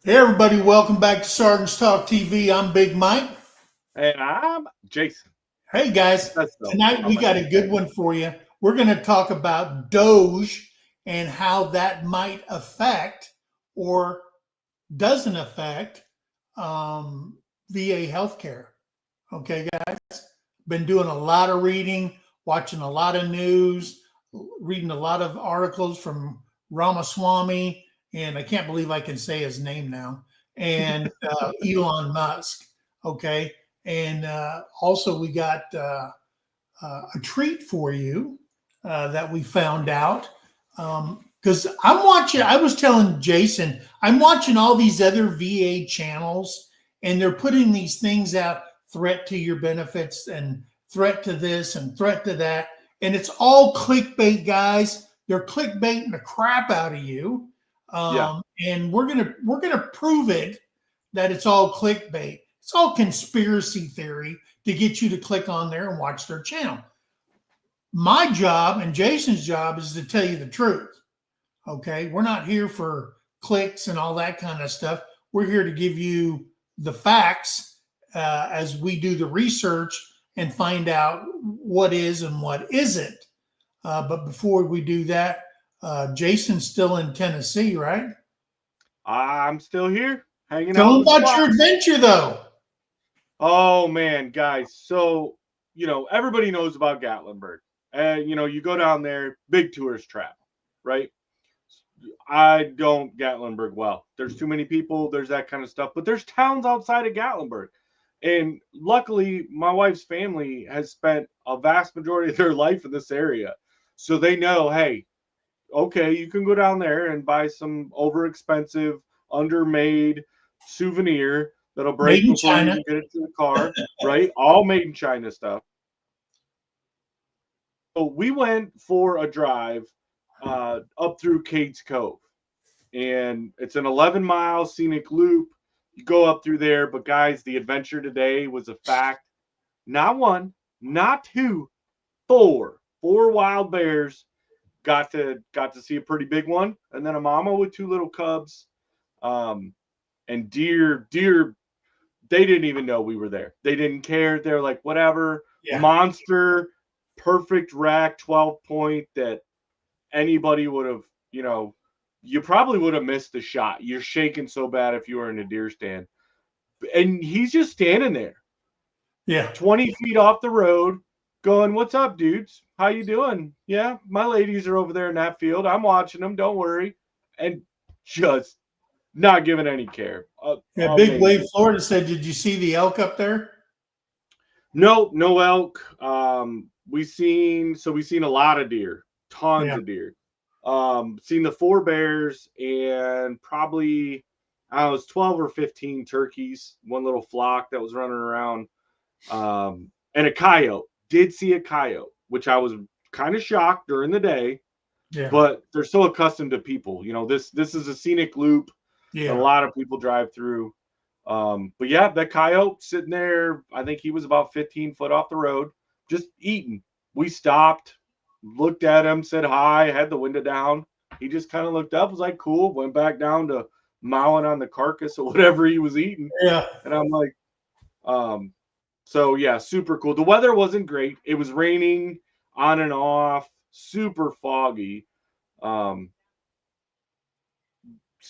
Hey everybody, welcome back to Sergeant's Talk TV. I'm Big Mike. And I'm Jason. Hey guys, That's so tonight how we my got a name good changed. one for you. We're going to talk about DOGE and how that might affect or doesn't affect VA healthcare. Okay, guys, been doing a lot of reading, watching a lot of news, reading a lot of articles from Ramaswamy, and I can't believe I can say his name now, and Elon Musk. Okay, and also we got a treat for you that we found out because I'm watching. I was telling Jason, I'm watching all these other VA channels, and they're putting these things out: threat to your benefits, and threat to this, and threat to that, and it's all clickbait, guys. They're clickbaiting the crap out of you, Yeah. and we're gonna prove it that it's all clickbait. It's all conspiracy theory to get you to click on there and watch their channel. My job and Jason's job is to tell you the truth. Okay. We're not here for clicks and all that kind of stuff. We're here to give you the facts as we do the research and find out what is and what isn't. But before we do that, Jason's still in Tennessee, right? I'm still here, hanging out Tell him with the about your squad. adventure, though. Oh man, guys. So, everybody knows about Gatlinburg. And you go down there, big tourist trap, right? I don't Gatlinburg well. There's too many people, there's that kind of stuff. But there's towns outside of Gatlinburg. And luckily, my wife's family has spent a vast majority of their life in this area. So they know, hey, okay, you can go down there and buy some over expensive, undermade souvenir that'll Made break in before you China. even get it to the car, right? All made in China stuff. So we went for a drive up through Cates Cove, and it's an 11-mile scenic loop. You go up through there, but guys, the adventure today was a fact. Not one, not two, four wild bears. Got to see a pretty big one, and then a mama with two little cubs. Um, and deer, they didn't even know we were there. They didn't care. They're like, whatever. Yeah. Monster, perfect rack, 12 point that anybody would have, you probably would have missed the shot. You're shaking so bad if you were in a deer stand. And he's just standing there, Yeah. 20 feet off the road, going, "What's up, dudes? How you doing? Yeah, my ladies are over there in that field. I'm watching them. Don't worry." And just not giving any care. Yeah. Big Wave, Amazing. Florida said, "Did you see the elk up there?" No elk. We seen a lot of deer, tons Yeah. of deer. Seen the four bears and probably I don't know, it was 12 or 15 turkeys, one little flock that was running around. And a coyote. Did see a coyote, which I was kind of shocked during the day, Yeah. but they're so accustomed to people. This is a scenic loop that a Yeah. lot of people drive through. But yeah, that coyote sitting there, I think he was about 15 foot off the road, just eating. We stopped, looked at him, said hi, had the window down. He just kind of looked up, was like, cool, went back down to mowing on the carcass or whatever he was eating. Yeah. And I'm like, um, so yeah, super cool. The weather wasn't great. It was raining on and off, super foggy. Um,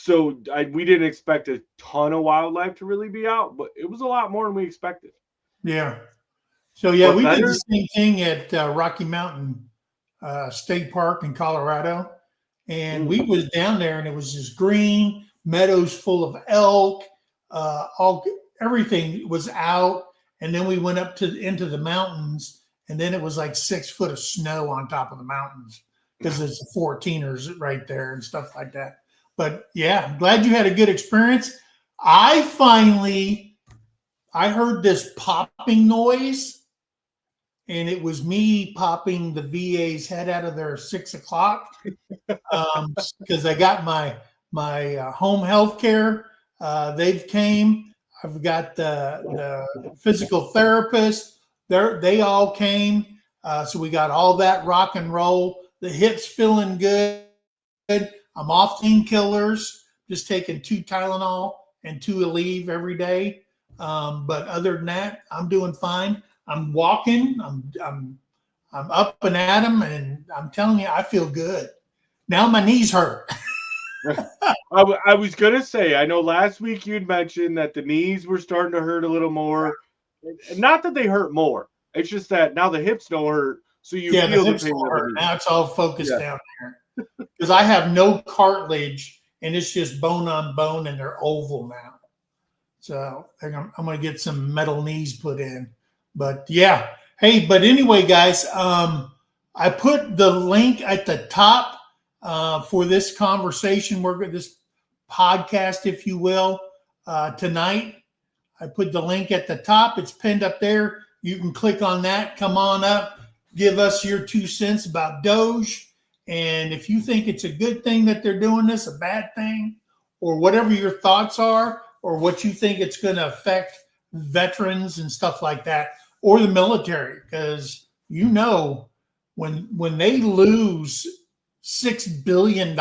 we didn't expect a ton of wildlife to really be out, but it was a lot more than we expected. Yeah. So yeah, But we did the better, same thing at Rocky Mountain State Park in Colorado, and we mm, was down there, and it was just green meadows full of elk. All everything was out, and then we went up to into the mountains, and then it was like 6 foot of snow on top of the mountains because there's the 14ers right there and stuff like that. But yeah, I'm glad you had a good experience. I finally I heard this popping noise, and it was me popping the VA's head out of their 6 o'clock because I got my home health care. They've came. I've got the physical therapist. They all came. So we got all that rock and roll. The hip's feeling good. I'm off painkillers. Just taking 2 Tylenol and 2 Aleve every day. But other than that, I'm doing fine. I'm walking. I'm up and at 'em, and I'm telling you, I feel good. Now my knees hurt. I was gonna say, I know last week you'd mentioned that the knees were starting to hurt a little more. Not that they hurt more. It's just that now the hips don't hurt, so you Yeah, the feel the hips pain don't of the hurt. knee. Now it's all focused Yeah. down there because I have no cartilage, and it's just bone on bone, and they're oval now. So I'm going to get some metal knees put in. But yeah, hey, but anyway, guys, I put the link at the top for this conversation. This podcast, if you will, tonight. I put the link at the top. It's pinned up there. You can click on that. Come on up. Give us your 2 cents about DOGE. And if you think it's a good thing that they're doing this, a bad thing, or whatever your thoughts are, or what you think it's going to affect veterans and stuff like that, or the military, because when they lose $6 billion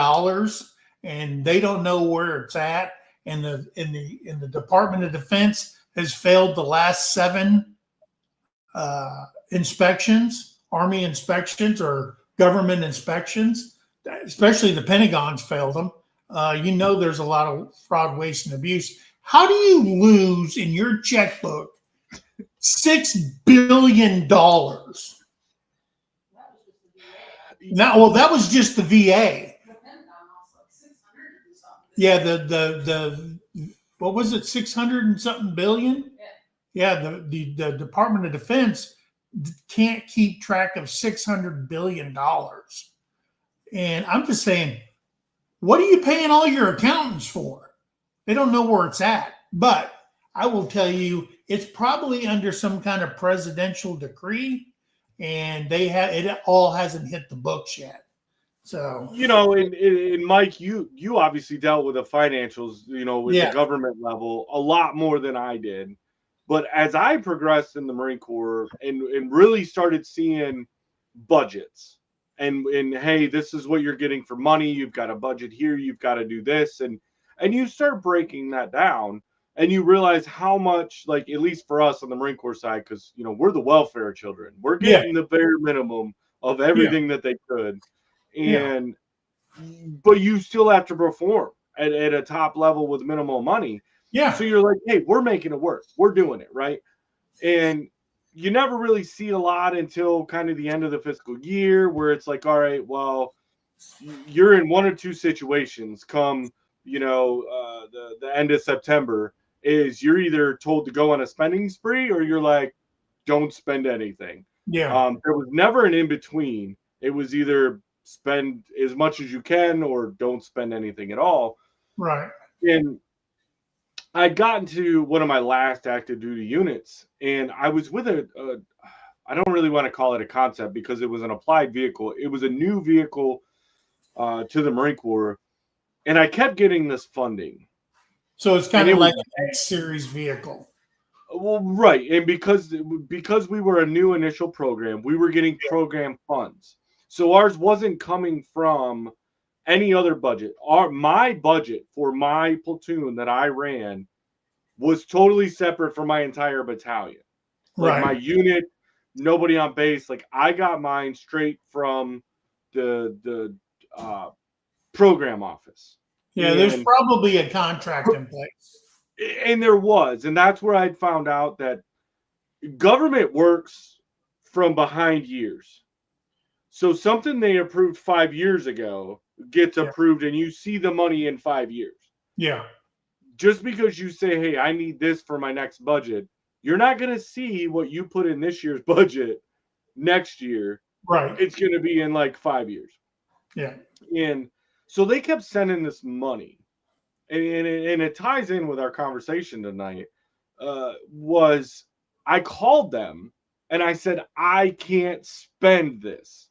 and they don't know where it's at, and the Department of Defense has failed the last 7 inspections, Army inspections or government inspections, especially the Pentagon's failed them. There's a lot of fraud, waste, and abuse. How do you lose in your checkbook $6 billion? That was just the VA. Yeah, the what was it, 600 and something billion? Yeah, the Department of Defense can't keep track of $600 billion. And I'm just saying, what are you paying all your accountants for? They don't know where it's at. But I will tell you, it's probably under some kind of presidential decree, and it all hasn't hit the books yet. So and Mike, you obviously dealt with the financials, with the government level a lot more than I did. But as I progressed in the Marine Corps and really started seeing budgets and hey, this is what you're getting for money. You've got a budget here. You've got to do this, and you start breaking that down, and you realize how much, like at least for us on the Marine Corps side, because we're the welfare children. We're getting the bare minimum of everything that they could. And but you still have to perform at a top level with minimal money. Yeah. So you're like, hey, we're making it work. We're doing it, right? And you never really see a lot until kind of the end of the fiscal year, where it's like, all right, well, you're in one or two situations come, the end of September, is you're either told to go on a spending spree or you're like, don't spend anything. Yeah. There was never an in between. It was either spend as much as you can or don't spend anything at all. Right. And I'd gotten to one of my last active duty units, and I was with I don't really want to call it a concept because it was an applied vehicle. It was a new vehicle to the Marine Corps, and I kept getting this funding. So it's kind of like an X series vehicle. Well, right. And because we were a new initial program, we were getting program funds. So ours wasn't coming from any other budget. My budget for my platoon that I ran was totally separate from my entire battalion. Like my unit, nobody on base. Like I got mine straight from the program office. Yeah, there's probably a contract in place. And there was. And that's where I'd found out that government works from behind years. So something they approved 5 years ago gets approved, and you see the money in 5 years. Yeah. Just because you say, hey, I need this for my next budget, you're not going to see what you put in this year's budget next year. Right. It's going to be in like 5 years. Yeah. And so they kept sending this money. And it ties in with our conversation tonight. Was I called them and I said, I can't spend this.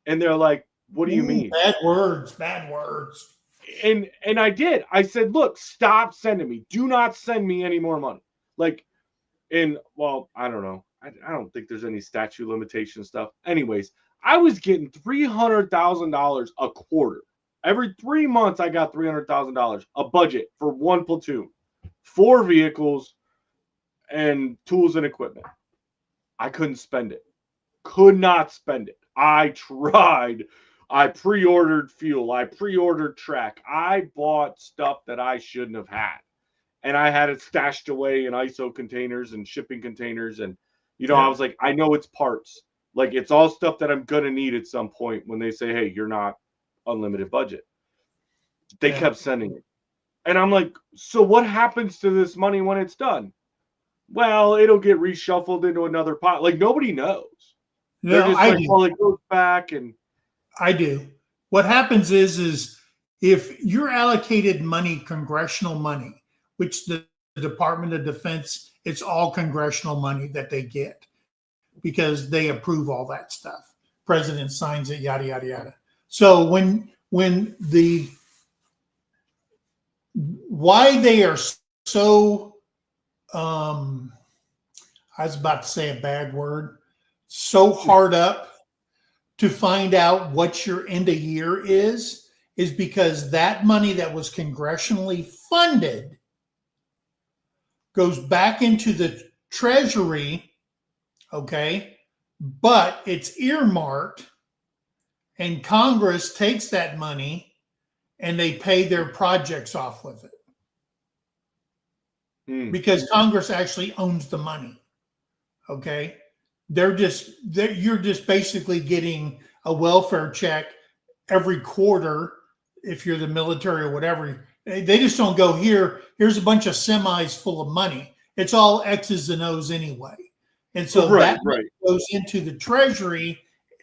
And they're like, what do you mean? Bad words. And I did. I said, look, stop sending me. Do not send me any more money. Like, well, I don't know. I don't think there's any statute limitation stuff. Anyways, I was getting $300,000 a quarter Every 3 months, I got $300,000, a budget for one platoon, 4 vehicles, and tools and equipment. I couldn't spend it. Could not spend it. I tried. I pre-ordered fuel. I pre-ordered track. I bought stuff that I shouldn't have had. And I had it stashed away in ISO containers and shipping containers. And, I was like, I know it's parts. Like, it's all stuff that I'm going to need at some point when they say, hey, you're not unlimited budget. They kept sending it. And I'm like, so what happens to this money when it's done? Well, it'll get reshuffled into another pot. Like, nobody knows. They're just like, well, it goes back. And I do. What happens is if you're allocated money, congressional money, which the Department of Defense, it's all congressional money that they get because they approve all that stuff. President signs it, yada, yada, yada. So why they are so, I was about to say a bad word, so hard up to find out what your end of year is because that money that was congressionally funded goes back into the Treasury, okay, but it's earmarked, and Congress takes that money and they pay their projects off with it. Because Congress actually owns the money, okay? You're just basically getting a welfare check every quarter if you're the military or whatever. They just don't go, here's a bunch of semis full of money. It's all X's and O's anyway. And so that goes into the Treasury,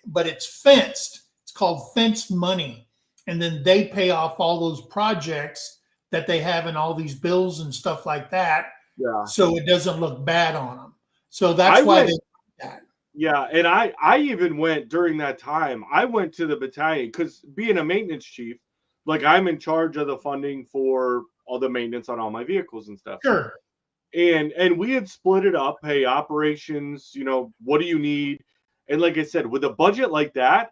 but it's fenced. It's called fenced money. And then they pay off all those projects that they have in all these bills and stuff like that. Yeah. So it doesn't look bad on them. So that's why they do that. Yeah. And I even went during that time, I went to the battalion because being a maintenance chief, like I'm in charge of the funding for all the maintenance on all my vehicles and stuff. Sure. And we had split it up. Hey, operations, what do you need? And like I said, with a budget like that,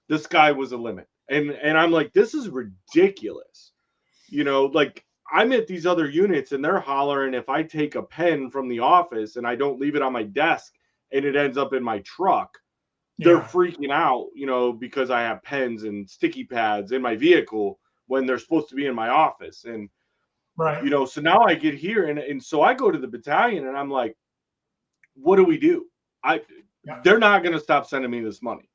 the sky was a limit. And I'm like, this is ridiculous. Like I'm at these other units and they're hollering if I take a pen from the office and I don't leave it on my desk and it ends up in my truck, they're freaking out, because I have pens and sticky pads in my vehicle when they're supposed to be in my office. And, so now I get here and so I go to the battalion and I'm like, what do we do? They're not going to stop sending me this money.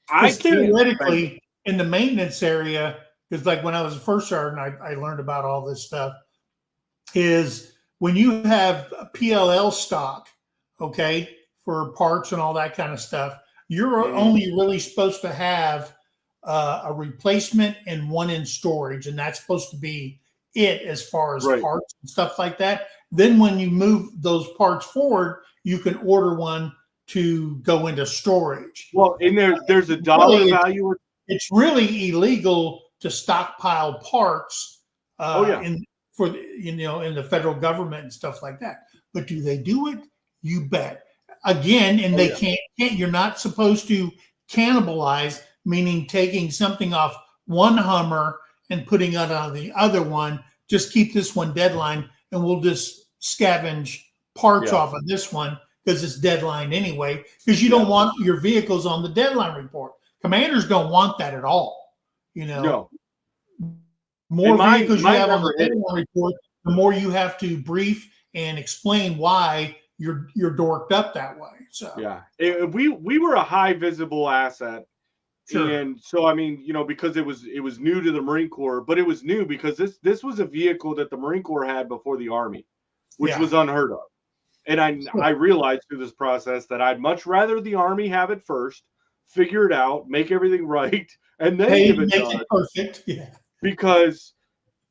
I theoretically in the maintenance area, because like when I was a first sergeant, I learned about all this stuff, is when you have a PLL stock, okay, for parts and all that kind of stuff, you're only really supposed to have a replacement and one in storage, and that's supposed to be it as far as parts and stuff like that. Then when you move those parts forward, you can order one to go into storage. Well, and there's a dollar value. It's really illegal to stockpile parts in the federal government and stuff like that. But do they do it? You bet. Again, and they can't. You're not supposed to cannibalize, meaning taking something off one Hummer and putting it on the other one. Just keep this one deadline, and we'll just scavenge parts off of this one because it's deadline anyway. Because you don't want your vehicles on the deadline report. Commanders don't want that at all. No. More vehicles you have on the deadline report, the more you have to brief and explain why you're dorked up that way. So we were a high visible asset. Sure. And so, I mean, because it was new to the Marine Corps, but it was new because this was a vehicle that the Marine Corps had before the Army, which was unheard of. And I realized through this process that I'd much rather the Army have it first, figure it out, make everything right, and then give it to us. Perfect. Yeah. Because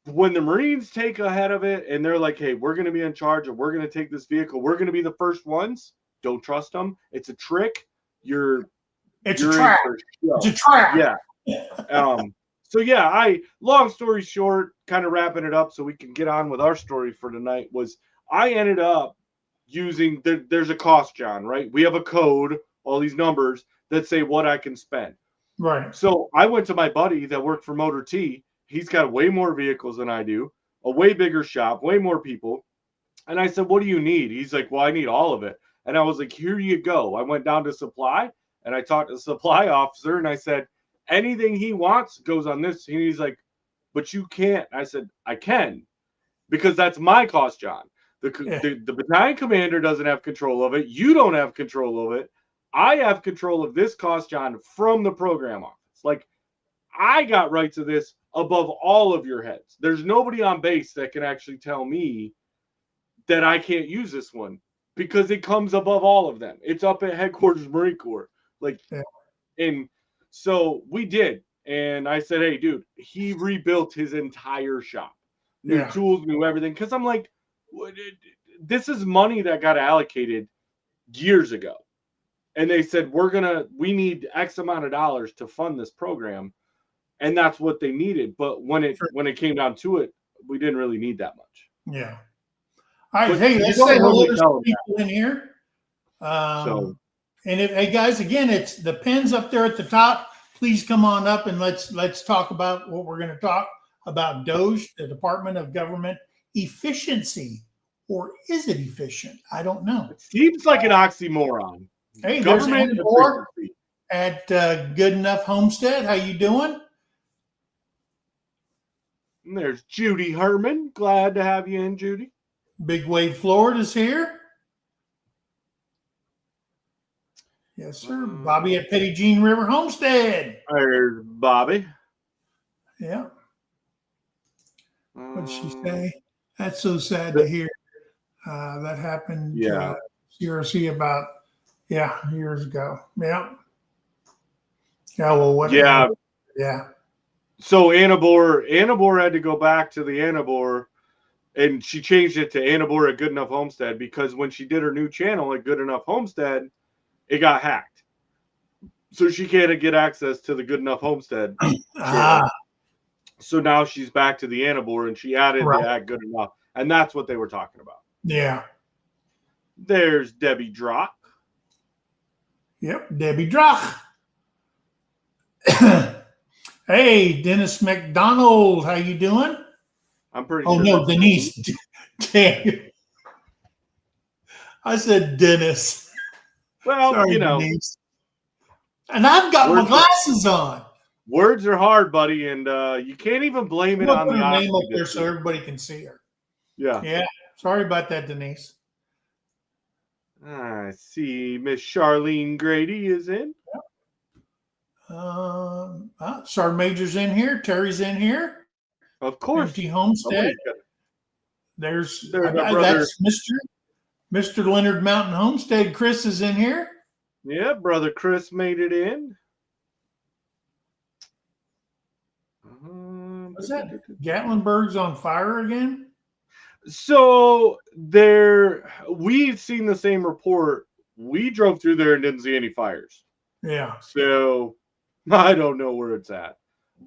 when the Marines take ahead of it and they're like, hey, we're going to be in charge and we're going to take this vehicle, we're going to be the first ones. Don't trust them. It's a trick. It's a trap. It's a trap. Yeah. So long story short, kind of wrapping it up so we can get on with our story for tonight, was I ended up using, there's a cost, John, right? We have a code, all these numbers that say what I can spend. Right. So I went to my buddy that worked for Motor T. He's got way more vehicles than I do, a way bigger shop, way more people. And I said, what do you need? He's like, well, I need all of it. And I was like, here you go. I went down to supply and I talked to the supply officer and I said, anything he wants goes on this. And he's like, but you can't. I said, I can, because that's my cost, John. The battalion commander doesn't have control of it. You don't have control of it. I have control of this cost, John, from the program office. Like, I got rights to this above all of your heads. There's nobody on base that can actually tell me that I can't use this one, because it comes above all of them. It's up at headquarters Marine Corps. Like, and so we did. And I said, hey, dude, he rebuilt his entire shop. New tools, new everything. Because I'm like, this is money that got allocated years ago. And they said, we need X amount of dollars to fund this program. And that's what they needed. But when it came down to it, we didn't really need that much. Yeah. All right. Hey, let's say hello to some people in here. And hey guys, again, it's the pen's up there at the top. Please come on up and let's talk about what we're going to talk about. DOGE, the Department of Government Efficiency. Or is it efficient? I don't know. It seems like an oxymoron. Hey, there's Ann at Good Enough Homestead. How you doing? And there's Judy Herman. Glad to have you in, Judy. Big Wave Florida's here. Yes, sir. Bobby at Petty Jean River Homestead. There's Bobby. Yeah. What'd she say? That's so sad to hear. That happened to CRC about years ago. Yeah. Yeah. Well, what? Yeah. Yeah. So Annabore had to go back to the Annabore, and she changed it to Annabore at Good Enough Homestead, because when she did her new channel at Good Enough Homestead, it got hacked. So she can't get access to the Good Enough Homestead channel. So now she's back to the Annabore, and she added the at Good Enough. And that's what they were talking about. Yeah. There's Debbie Drock. Yep, Debbie Drock. Hey, Dennis McDonald, how you doing? I'm pretty sure. Oh, no, Denise. Damn you. I said Dennis. Well, sorry, Denise. And I've got my glasses on. Words are hard, buddy, and you can't even blame it on the name up there so everybody can see her. Yeah. Yeah. Sorry about that, Denise. I see Miss Charlene Grady is in. Sergeant Major's in here. Terry's in here. Of course. Empty Homestead. There's that's Mr. Leonard Mountain Homestead. Chris is in here. Yeah, brother Chris made it in. What's that? Gatlinburg's on fire again? So we've seen the same report. We drove through there and didn't see any fires. Yeah. So I don't know where it's at,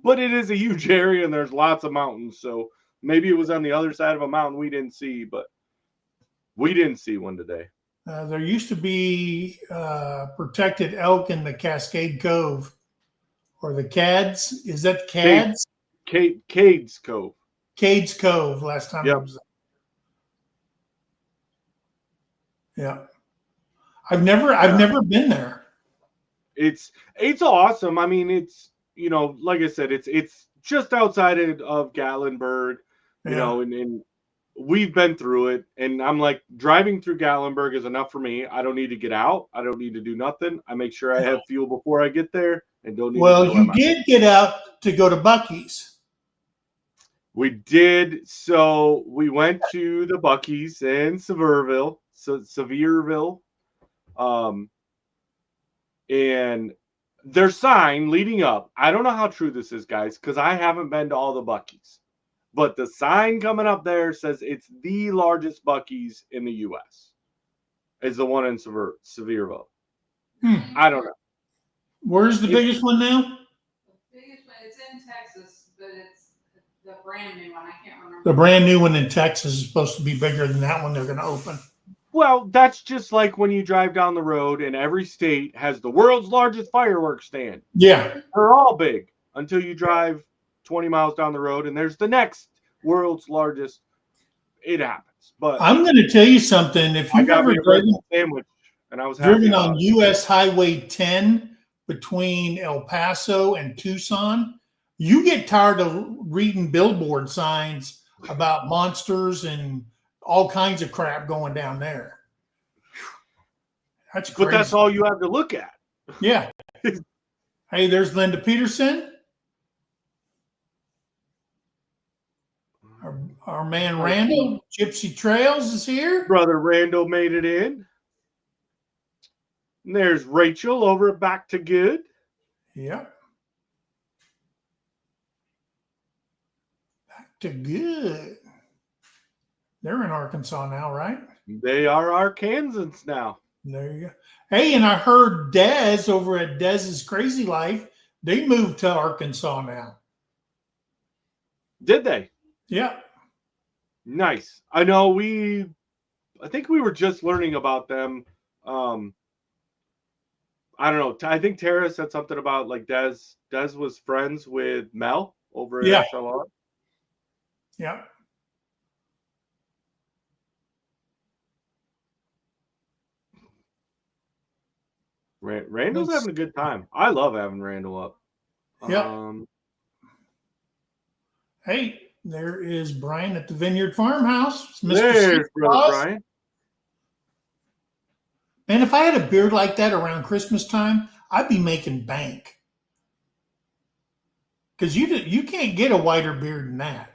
but it is a huge area and there's lots of mountains. So maybe it was on the other side of a mountain we didn't see, but we didn't see one today. There used to be protected elk in the Cascade Cove, or the Cads. Is that Cads? Cades Cove. Cades Cove. Last time I was there. Yeah. I've never been there. It's awesome. I mean, it's, like I said, it's just outside of Gatlinburg, you know, and we've been through it. And I'm like, driving through Gatlinburg is enough for me. I don't need to get out. I don't need to do nothing. I make sure I have fuel before I get there and don't need to you did get out to go to Buc-ee's. We did. So we went to the Buc-ee's in Sevierville. And their sign leading up, I don't know how true this is, guys, because I haven't been to all the Buc-ee's, but the sign coming up there says it's the largest Buc-ee's in the U.S. Is the one in Sevierville. I don't know. Where's the biggest one now? The biggest one, it's in Texas, but it's the brand new one. I can't remember. The brand new one in Texas is supposed to be bigger than that one they're going to open. Well, that's just like when you drive down the road and every state has the world's largest fireworks stand. Yeah. They're all big until you drive 20 miles down the road and there's the next world's largest. It happens. But I'm going to tell you something. If I you've got ever me a breakfast sandwich and I was happy driven about on it. US Highway 10 between El Paso and Tucson, you get tired of reading billboard signs about monsters and all kinds of crap going down there. That's crazy. But that's all you have to look at. Yeah. Hey, there's Linda Peterson. Our man Randall, Gypsy Trails, is here. Brother Randall made it in. And there's Rachel over at Back to Good. Yep. Back to Good. They're in Arkansas now, right? They are Arkansans now. There you go. Hey, and I heard Dez over at Dez's Crazy Life, they moved to Arkansas now. Did they? Yeah. Nice. I know I think we were just learning about them. I don't know. I think Tara said something about like Dez was friends with Mel over at SLR. Yeah. Randall's having a good time. I love having Randall up. Yeah. Hey, there is Brian at the Vineyard Farmhouse. There's Brother Brian. And if I had a beard like that around Christmas time, I'd be making bank. Because you can't get a whiter beard than that.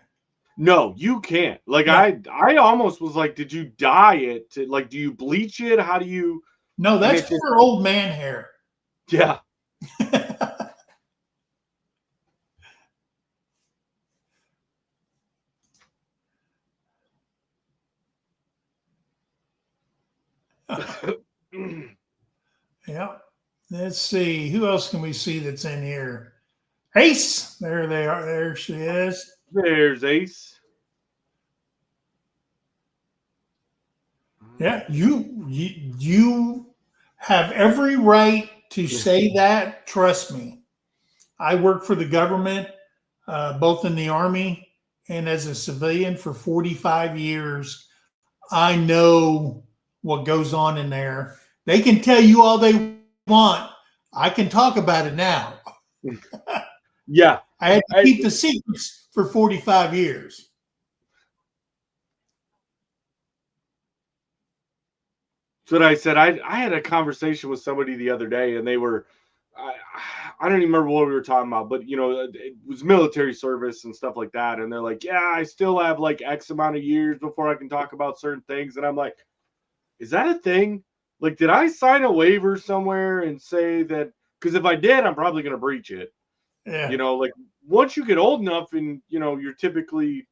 No, you can't. Like I almost was like, did you dye it? Like, do you bleach it? How do you? No, that's for old man hair. Yeah. Yeah. Let's see. Who else can we see that's in here? Ace. There they are. There she is. There's Ace. Yeah. You have every right to say that. Trust me. I work for the government, both in the Army and as a civilian for 45 years. I know what goes on in there. They can tell you all they want. I can talk about it now. Yeah. I had to keep the secrets for 45 years. That's what I said. I had a conversation with somebody the other day, and they were, I don't even remember what we were talking about, but you know, it was military service and stuff like that. And they're like, yeah, I still have like X amount of years before I can talk about certain things. And I'm like, is that a thing? Like, did I sign a waiver somewhere and say that? Because if I did, I'm probably going to breach it. Yeah. You know, like once you get old enough and, you know, you're typically,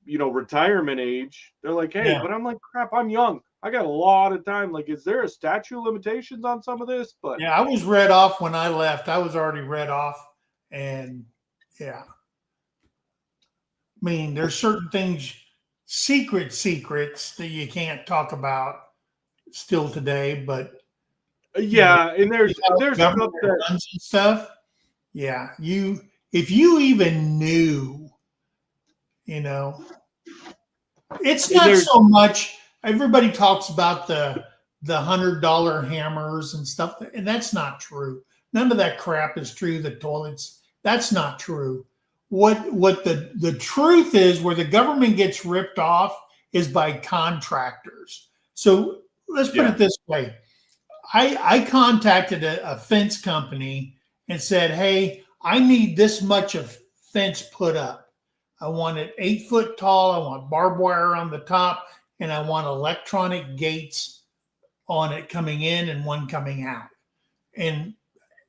you know, retirement age, they're like, hey, but I'm like, crap, I'm young. I got a lot of time. Like, is there a statute of limitations on some of this? But yeah, I was read off when I left. I was already read off. And yeah. I mean, there's certain things, secrets that you can't talk about still today, but yeah, and there's stuff that and stuff. Yeah, if you even knew, you know, it's not so much. Everybody talks about the $100 hammers and stuff, and that's not true. None of that crap is true. The toilets, that's not true. What the truth is, where the government gets ripped off is by contractors. So let's put it this way. I contacted a fence company and said, hey, I need this much of fence put up. I want it 8 foot tall. I want barbed wire on the top, and I want electronic gates on it coming in and one coming out. And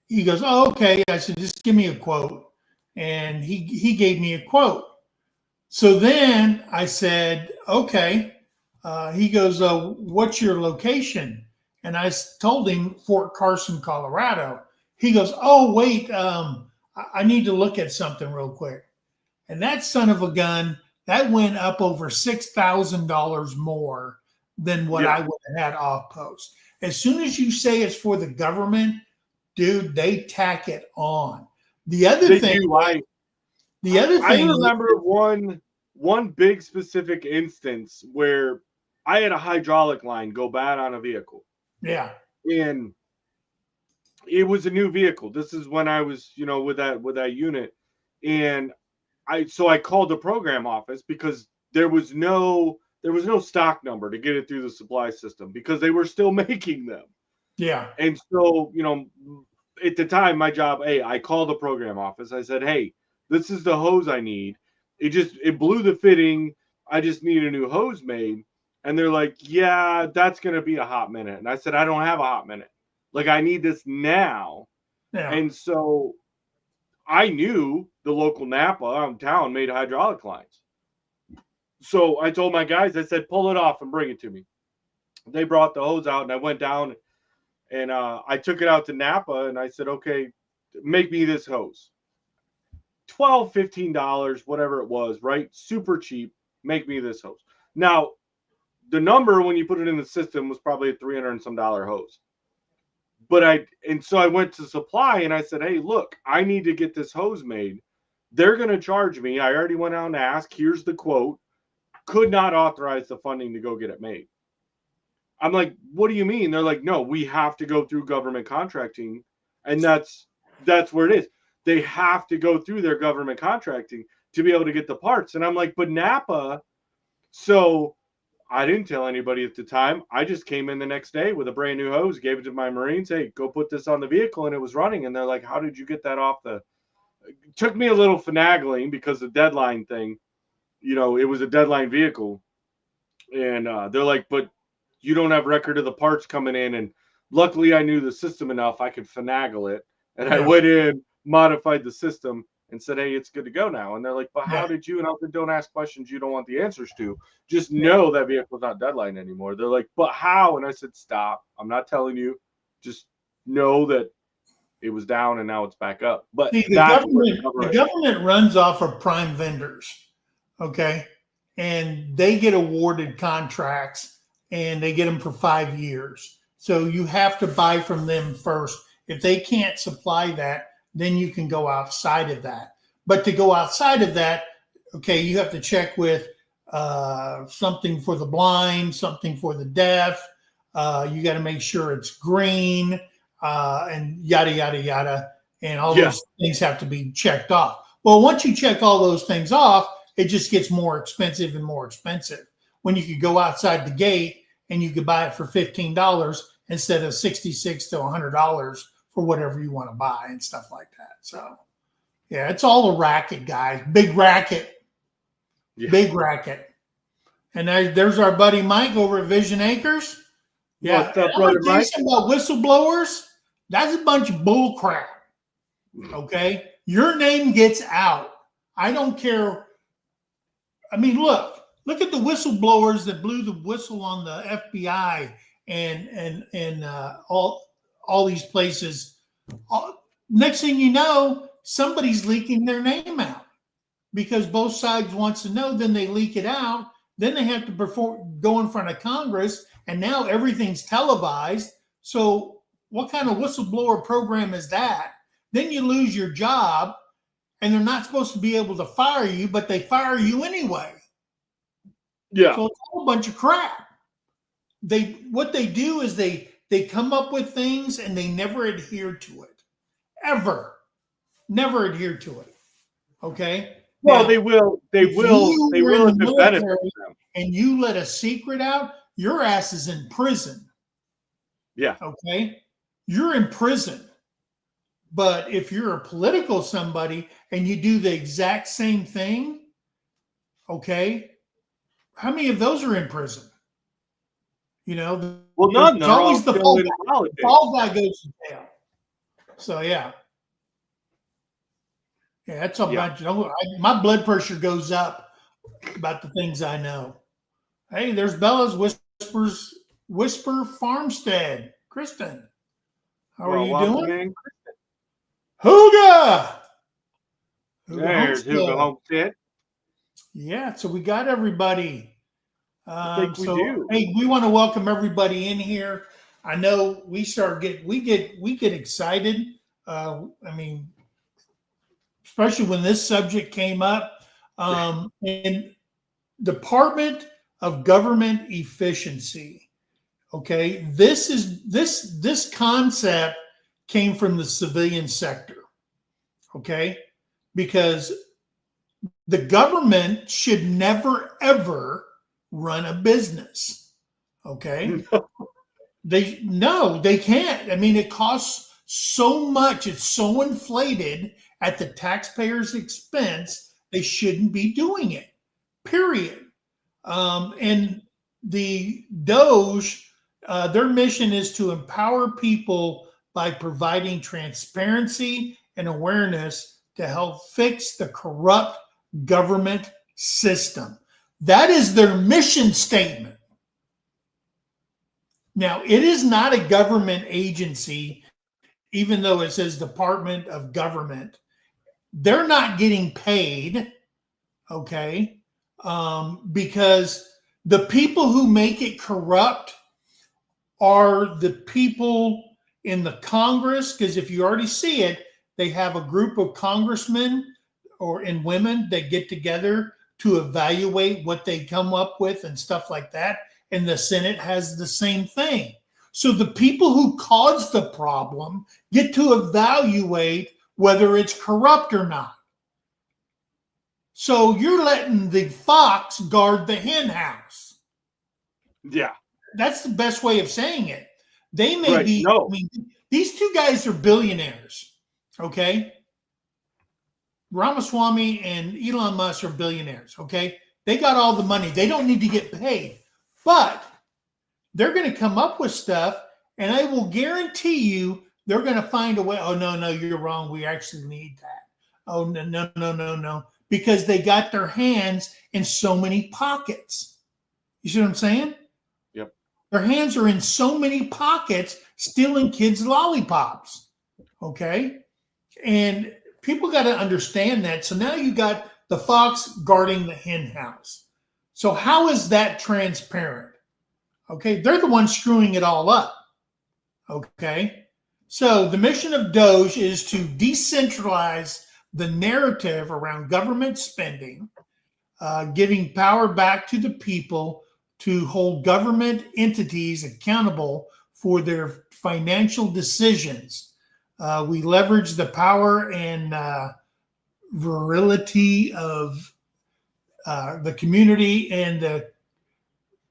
he goes, oh, okay. I said, just give me a quote. And he gave me a quote. So then I said, okay. He goes, what's your location? And I told him Fort Carson, Colorado. He goes, oh, wait, I need to look at something real quick. And that son of a gun, that went up over $6,000 more than what Yeah. I would have had off post. As soon as you say it's for the government, dude, they tack it on. The other They thing, do. I remember one big specific instance where I had a hydraulic line go bad on a vehicle, yeah, and it was a new vehicle. This is when I was, with that unit, and I called the program office because there was no stock number to get it through the supply system because they were still making them. yeah, And so, at the time, my job, I called the program office. I said, hey, this is the hose I need. It blew the fitting. I just need a new hose made. And they're like, yeah, that's going to be a hot minute. And I said, I don't have a hot minute. Like, I need this now. yeah, And so I knew the local Napa in town made hydraulic lines. So I told my guys, I said, pull it off and bring it to me. They brought the hose out, and I went down and I took it out to Napa, and I said, okay, make me this hose. $12, $15, whatever it was, right? Super cheap. Make me this hose. Now, the number when you put it in the system was probably a $300 and some hose. So I went to supply and I said, hey, look, I need to get this hose made. They're going to charge me. I already went out and asked. Here's the quote. Could not authorize the funding to go get it made. I'm like, what do you mean? They're like, no, we have to go through government contracting. And that's where it is. They have to go through their government contracting to be able to get the parts. And I'm like, but Napa. So I didn't tell anybody at the time. I just came in the next day with a brand new hose, gave it to my Marines. Hey, go put this on the vehicle. And it was running. And they're like, how did you get that off it took me a little finagling because the deadline thing, it was a deadline vehicle. And they're like, but you don't have record of the parts coming in. And luckily I knew the system enough. I could finagle it. And I went in, modified the system, and said, hey, it's good to go now. And they're like, but how did you? And I said, don't ask questions you don't want the answers to. Just know that vehicle's not deadline anymore. They're like, but how? And I said, stop. I'm not telling you. Just know that it was down and now it's back up. But see, the government runs off of prime vendors, okay? And they get awarded contracts and they get them for 5 years. So you have to buy from them first. If they can't supply that, then you can go outside of that. But to go outside of that, okay, you have to check with something for the blind, something for the deaf. You got to make sure it's green and yada, yada, yada. And all those things have to be checked off. Well, once you check all those things off, it just gets more expensive and more expensive. When you could go outside the gate and you could buy it for $15 instead of $66 to $100 for whatever you want to buy and stuff like that. So, yeah, it's all a racket, guys. Big racket. Yeah. Big racket. And there's our buddy Mike over at Vision Acres. Yeah. What's up, brother Mike? About whistleblowers, that's a bunch of bull crap. Okay? Your name gets out. I don't care. I mean, look at the whistleblowers that blew the whistle on the FBI and all these places. Next thing you know, somebody's leaking their name out because both sides wants to know. Then they leak it out. Then they have to go in front of Congress, and now everything's televised. So what kind of whistleblower program is that? Then you lose your job, and they're not supposed to be able to fire you, but they fire you anyway. Yeah. So it's all a bunch of crap. What they do is they come up with things and they never adhere to it. Ever. Never adhere to it. Okay? Well, now, they will if it benefits them. And you let a secret out, your ass is in prison. Yeah. Okay? You're in prison. But if you're a political somebody and you do the exact same thing, okay, how many of those are in prison? Well, none. There's always the fall guy. The fall guy goes to jail. So yeah, that's a bunch. My blood pressure goes up about the things I know. Hey, there's Bella's Whisper Farmstead. Kristen, how are you doing? Hooga! There's Hooga Homestead. Yeah, so we got everybody. I think we So do. hey, we want to welcome everybody in here. I know we get excited. I mean, especially when this subject came up. In Department of Government Efficiency. Okay, this concept came from the civilian sector. Okay, because the government should never ever run a business. Okay, they can't. I mean, it costs so much. It's so inflated at the taxpayer's expense. They shouldn't be doing it. Period. And the DOGE, their mission is to empower people by providing transparency and awareness to help fix the corrupt government system. That is their mission statement. Now, it is not a government agency, even though it says Department of Government. They're not getting paid, okay, because the people who make it corrupt are the people in the Congress, because if you already see it, they have a group of congressmen and women that get together to evaluate what they come up with and stuff like that. And the Senate has the same thing. So the people who caused the problem get to evaluate whether it's corrupt or not. So you're letting the fox guard the hen house. Yeah. That's the best way of saying it. They may Right. be, No. I mean, these two guys are billionaires, okay? Ramaswamy and Elon Musk are billionaires, okay? They got all the money. They don't need to get paid. But they're going to come up with stuff, and I will guarantee you they're going to find a way. Oh, no, you're wrong. We actually need that. Oh, no. Because they got their hands in so many pockets. You see what I'm saying? Yep. Their hands are in so many pockets stealing kids' lollipops. Okay? And people got to understand that. So now you got the fox guarding the hen house. So how is that transparent? Okay? They're the ones screwing it all up. Okay? So the mission of DOGE is to decentralize the narrative around government spending, giving power back to the people to hold government entities accountable for their financial decisions. We leverage the power and virility of the community and the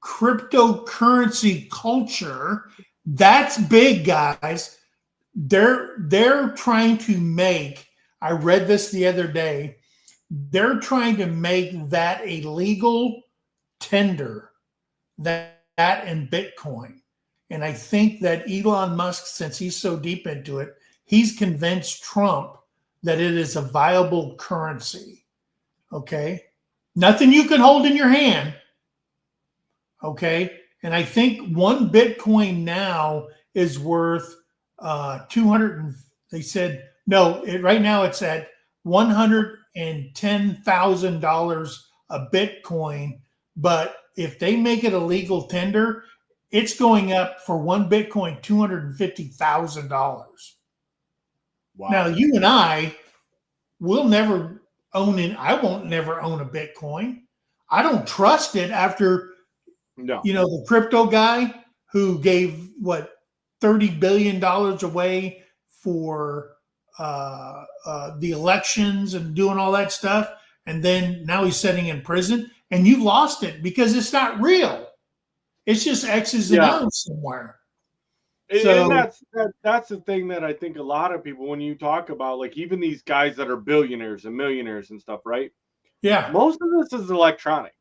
cryptocurrency culture. That's big, guys. They're trying to make, I read this the other day, they're trying to make that a legal tender, that and Bitcoin. And I think that Elon Musk, since he's so deep into it, he's convinced Trump that it is a viable currency. Okay? Nothing you can hold in your hand. Okay? And I think one Bitcoin now is worth 200, they said, no, right now it's at $110,000 a Bitcoin. But if they make it a legal tender, it's going up for one Bitcoin, $250,000. Wow. Now, you and I will never own it. I won't never own a Bitcoin. I don't trust it after, the crypto guy who gave, $30 billion away for the elections and doing all that stuff. And then now he's sitting in prison, and you've lost it because it's not real. It's just X's and O's somewhere. And that's the thing that I think a lot of people, when you talk about, like, even these guys that are billionaires and millionaires and stuff, right? Yeah. Most of this is electronic.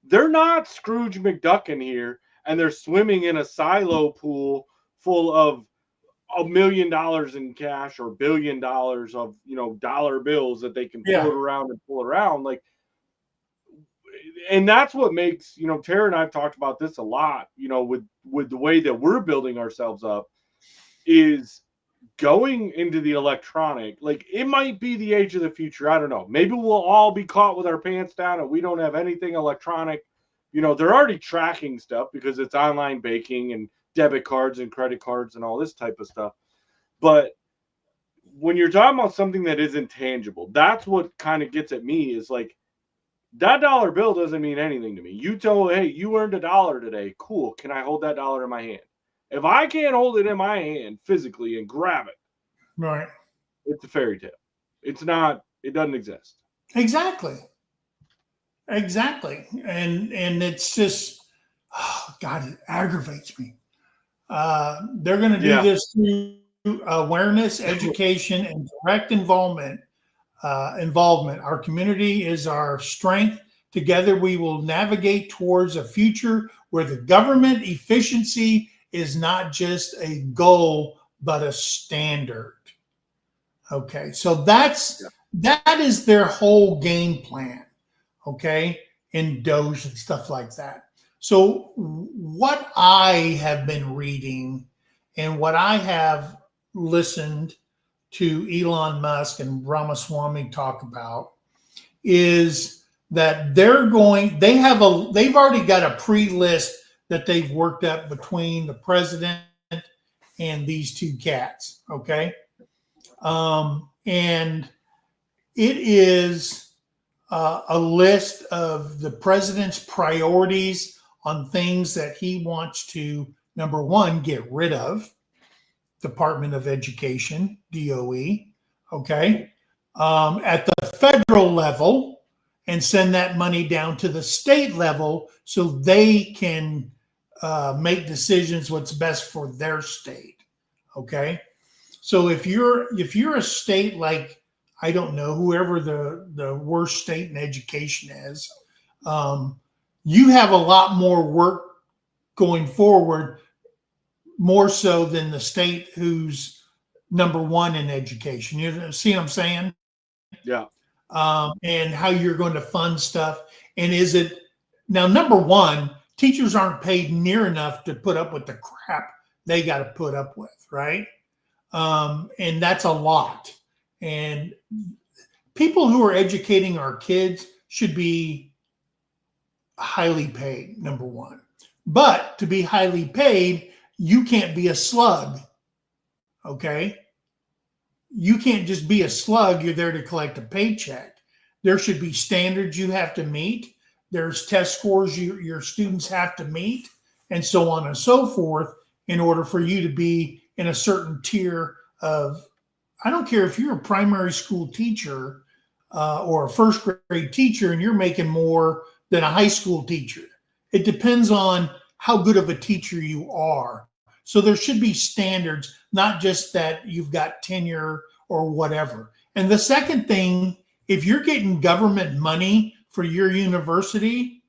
They're not Scrooge McDuck in here, and they're swimming in a silo pool full of $1 million in cash or $1 billion of dollar bills that they can float around and pull around. Like, and that's what makes, Tara and I've talked about this a lot, with the way that we're building ourselves up, is going into the electronic. Like, it might be the age of the future. I don't know. Maybe we'll all be caught with our pants down and we don't have anything electronic You know, they're already tracking stuff because it's online banking and debit cards and credit cards and all this type of stuff. But when you're talking about something that isn't tangible, that's what kind of gets at me is like, that dollar bill doesn't mean anything to me. You tell, hey, you earned $1 today. Cool. Can I hold that dollar in my hand? If I can't hold it in my hand physically and grab it, Right. it's a fairy tale. It's not, it doesn't exist. Exactly. Exactly. And it's just, oh, God, it aggravates me. They're going to do Yeah. this through awareness, education, and direct involvement. Our community is our strength. Together, we will navigate towards a future where the government efficiency is not just a goal, but a standard. Okay, so that is their whole game plan. Okay, in DOGE and stuff like that. So what I have been reading and what I have listened to Elon Musk and Ramaswamy talk about is that they've already got a pre-list that they've worked up between the president and these two cats. Okay. And it is a list of the president's priorities on things that he wants to, number one, get rid of. Department of Education, DOE, okay, at the federal level, and send that money down to the state level so they can make decisions what's best for their state. Okay, so if you're a state like, I don't know, whoever the worst state in education is, you have a lot more work going forward, more so than the state who's number one in education. You see what I'm saying? Yeah. And how you're going to fund stuff. And is it now, number one, teachers aren't paid near enough to put up with the crap they got to put up with, right? And that's a lot. And people who are educating our kids should be highly paid, number one. But to be highly paid, you can't be a slug, okay? You can't just be a slug. You're there to collect a paycheck. There should be standards you have to meet. There's test scores your students have to meet, and so on and so forth, in order for you to be in a certain tier of, I don't care if you're a primary school teacher or a first grade teacher and you're making more than a high school teacher. It depends on how good of a teacher you are. So there should be standards, not just that you've got tenure or whatever. And the second thing, if you're getting government money for your university,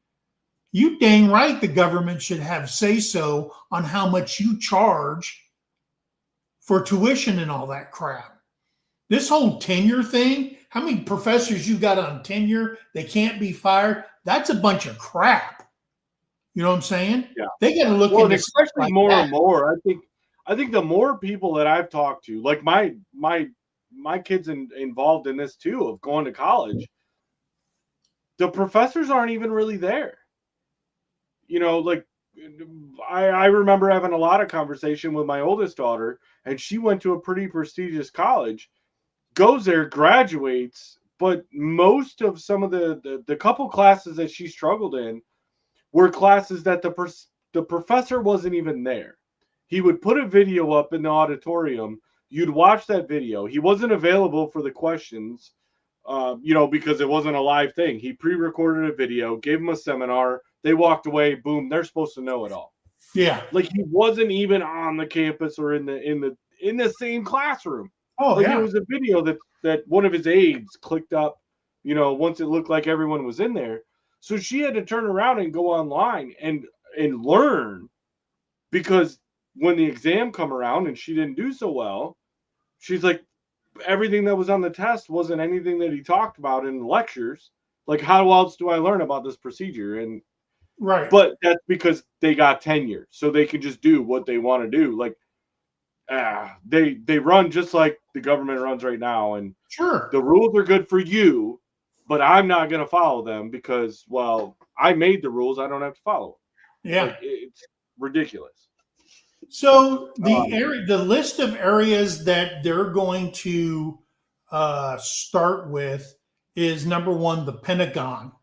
you dang right the government should have say-so on how much you charge for tuition and all that crap. This whole tenure thing, how many professors you got on tenure, they can't be fired, that's a bunch of crap. You know what I'm saying? Yeah. They got to look Well, into especially like more that. and more. I think the more people that I've talked to, like my kids involved in this too, of going to college, the professors aren't even really there. You know, like I remember having a lot of conversation with my oldest daughter, and she went to a pretty prestigious college, goes there, graduates, but most of some of the couple classes that she struggled in were classes that the professor wasn't even there. He would put a video up in the auditorium. You'd watch that video. He wasn't available for the questions, you know, because it wasn't a live thing. He pre-recorded a video, gave them a seminar. They walked away. Boom, they're supposed to know it all. Yeah. Like he wasn't even on the campus or in the same classroom. Oh, Like yeah. it was a video that one of his aides clicked up, you know, once it looked like everyone was in there. So she had to turn around and go online and learn, because when the exam come around and she didn't do so well, she's like, everything that was on the test wasn't anything that he talked about in the lectures. Like, how else do I learn about this procedure? And Right. but that's because they got tenure, so they can just do what they want to do. Like, they run just like the government runs right now, and Sure. the rules are good for you, but I'm not going to follow them because, well, I made the rules. I don't have to follow them. Yeah. Like, it's ridiculous. So the list of areas that they're going to start with is number one, the Pentagon.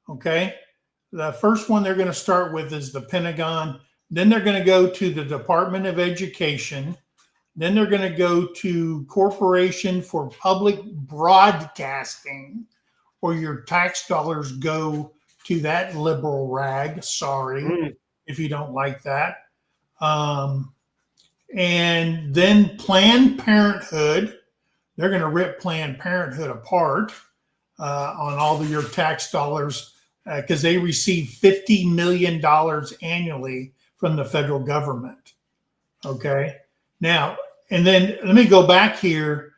Okay. The first one they're going to start with is the Pentagon. Then they're going to go to the Department of Education. Then they're going to go to Corporation for Public Broadcasting, or your tax dollars go to that liberal rag. Sorry if you don't like that. And then Planned Parenthood. They're going to rip Planned Parenthood apart on all of your tax dollars because they receive $50 million annually from the federal government. Okay. Now, and then let me go back here.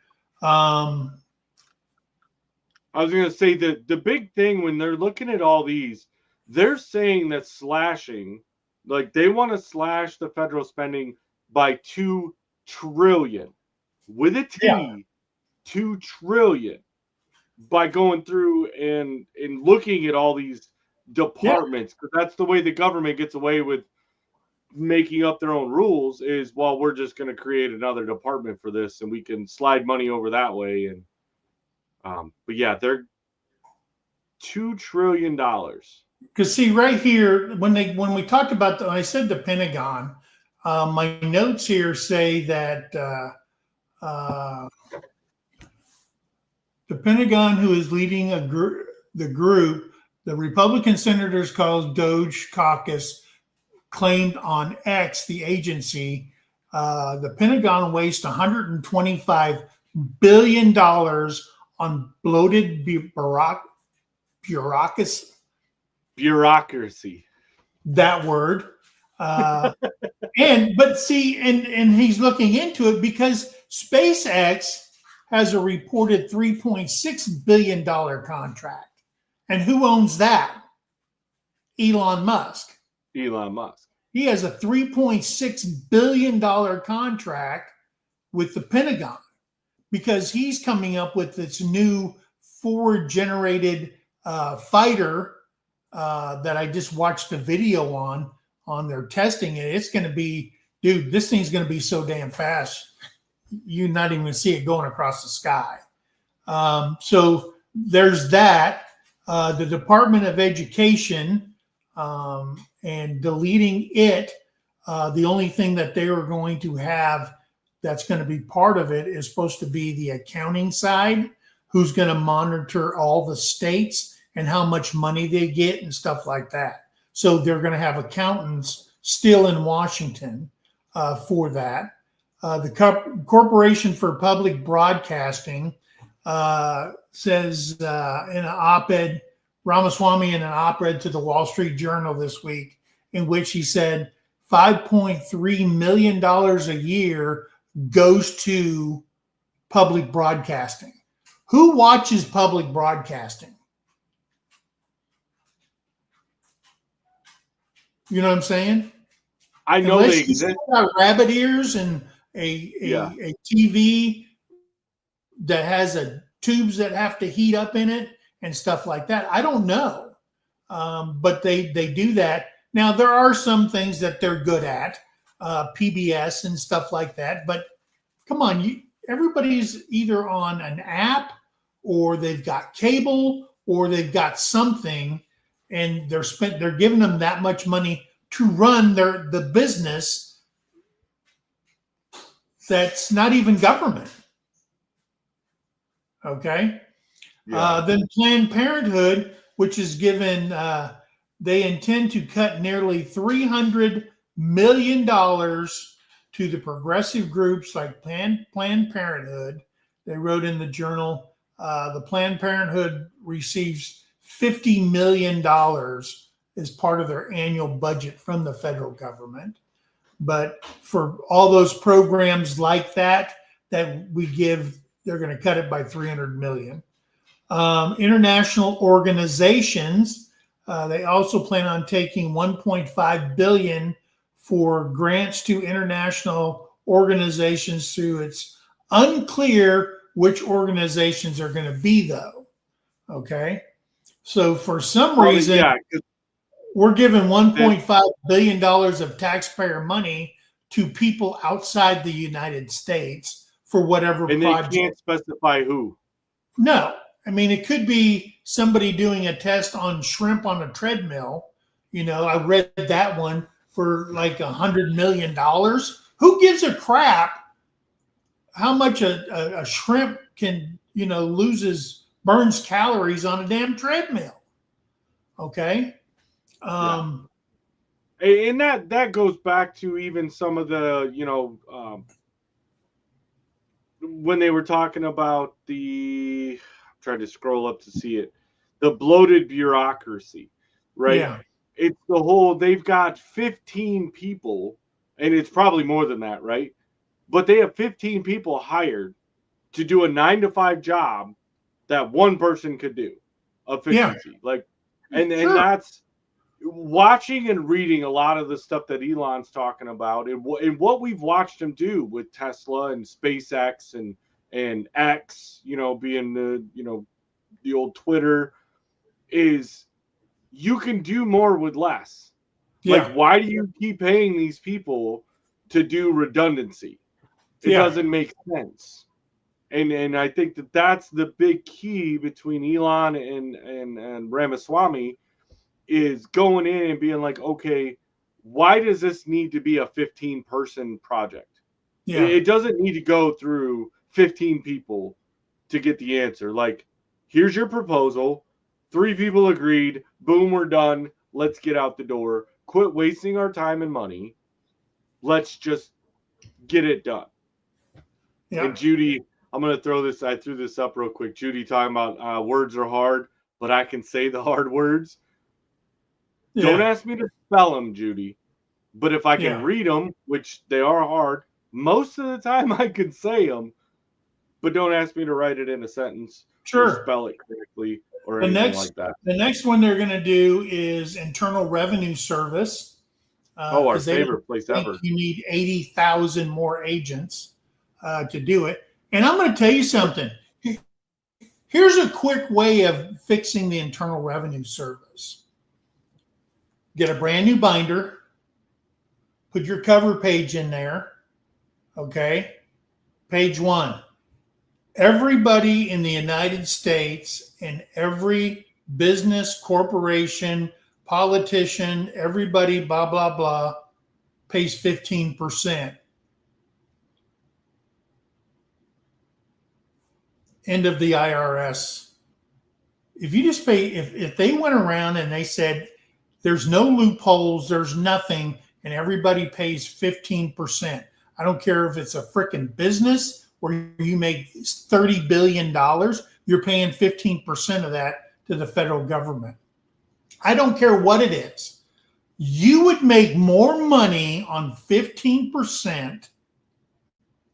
I was going to say that the big thing when they're looking at all these, they're saying that slashing, like they want to slash the federal spending by $2 trillion with a T, yeah. $2 trillion by going through and looking at all these departments, because that's the way the government gets away with making up their own rules is, well, we're just going to create another department for this and we can slide money over that way. And but yeah, they're $2 trillion. Because see right here, when we talked about when I said the Pentagon, my notes here say that the Pentagon, who is leading the group, the Republican senators called DOGE caucus, claimed on X, the agency, the Pentagon wastes $125 billion on bloated bureaucracy. That word. But see, and he's looking into it because SpaceX has a reported $3.6 billion contract. And who owns that? Elon Musk. He has a $3.6 billion contract with the Pentagon because he's coming up with this new forward-generated fighter that I just watched a video on their testing. And it's going to be, dude, this thing's going to be so damn fast, you're not even going to see it going across the sky. So there's that. The Department of Education, and deleting it, the only thing that they are going to have that's going to be part of it is supposed to be the accounting side, who's going to monitor all the states and how much money they get and stuff like that. So they're going to have accountants still in Washington for that. The Corporation for Public Broadcasting says in an op-ed, Ramaswamy in an op-ed to the Wall Street Journal this week, in which he said $5.3 million a year goes to public broadcasting. Who watches public broadcasting? You know what I'm saying? I know Unless they exist. Got rabbit ears and a TV that has tubes that have to heat up in it and stuff like that. I don't know. But they do that. Now, there are some things that they're good at, PBS and stuff like that. But come on, everybody's either on an app or they've got cable or they've got something, and they're giving them that much money to run the business that's not even government. Okay. Yeah. Then Planned Parenthood, which is given, they intend to cut nearly $300 million to the progressive groups like Planned Parenthood. They wrote in the journal, the Planned Parenthood receives $50 million as part of their annual budget from the federal government. But for all those programs like that we give, they're going to cut it by $300 million. International organizations, they also plan on taking $1.5 billion for grants to international organizations through it's unclear which organizations are going to be, though. Okay. So for some Well, reason, yeah, 'cause we're giving then- $1.5 billion of taxpayer money to people outside the United States for whatever and they project. can't specify who. No, I mean, it could be somebody doing a test on shrimp on a treadmill. I read that one for like $100 million. Who gives a crap how much a shrimp can, burns calories on a damn treadmill? Okay. And that goes back to even some of the, when they were talking about I'm trying to scroll up to see it, the bloated bureaucracy, right? Yeah. It's they've got 15 people, and it's probably more than that, right? But they have 15 people hired to do a 9 to 5 job that one person could do, efficiency. And that's watching and reading a lot of the stuff that Elon's talking about, and what we've watched him do with Tesla and SpaceX and X, being the old Twitter, is you can do more with less. Yeah. Like, why do you keep paying these people to do redundancy? It doesn't make sense. And I think that's the big key between Elon and Ramaswamy, is going in and being like, okay, why does this need to be a 15-person project? Yeah. It doesn't need to go through 15 people to get the answer. Like, here's your proposal. 3 people agreed. Boom, we're done. Let's get out the door. Quit wasting our time and money. Let's just get it done. Yeah. And Judy, I'm going to I threw this up real quick. Judy talking about words are hard, but I can say the hard words. Yeah. Don't ask me to spell them, Judy. But if I can read them, which they are hard, most of the time I can say them. But don't ask me to write it in a sentence or spell it correctly or anything like that. The next one they're going to do is Internal Revenue Service. Our favorite place ever. You need 80,000 more agents to do it. And I'm going to tell you something. Here's a quick way of fixing the Internal Revenue Service. Get a brand new binder. Put your cover page in there. Okay. Page 1. Everybody in the United States and every business, corporation, politician, everybody, blah, blah, blah, pays 15%. End of the IRS. If you just pay, if they went around and they said, there's no loopholes, there's nothing, and everybody pays 15%. I don't care if it's a freaking business where you make $30 billion, you're paying 15% of that to the federal government. I don't care what it is. You would make more money on 15%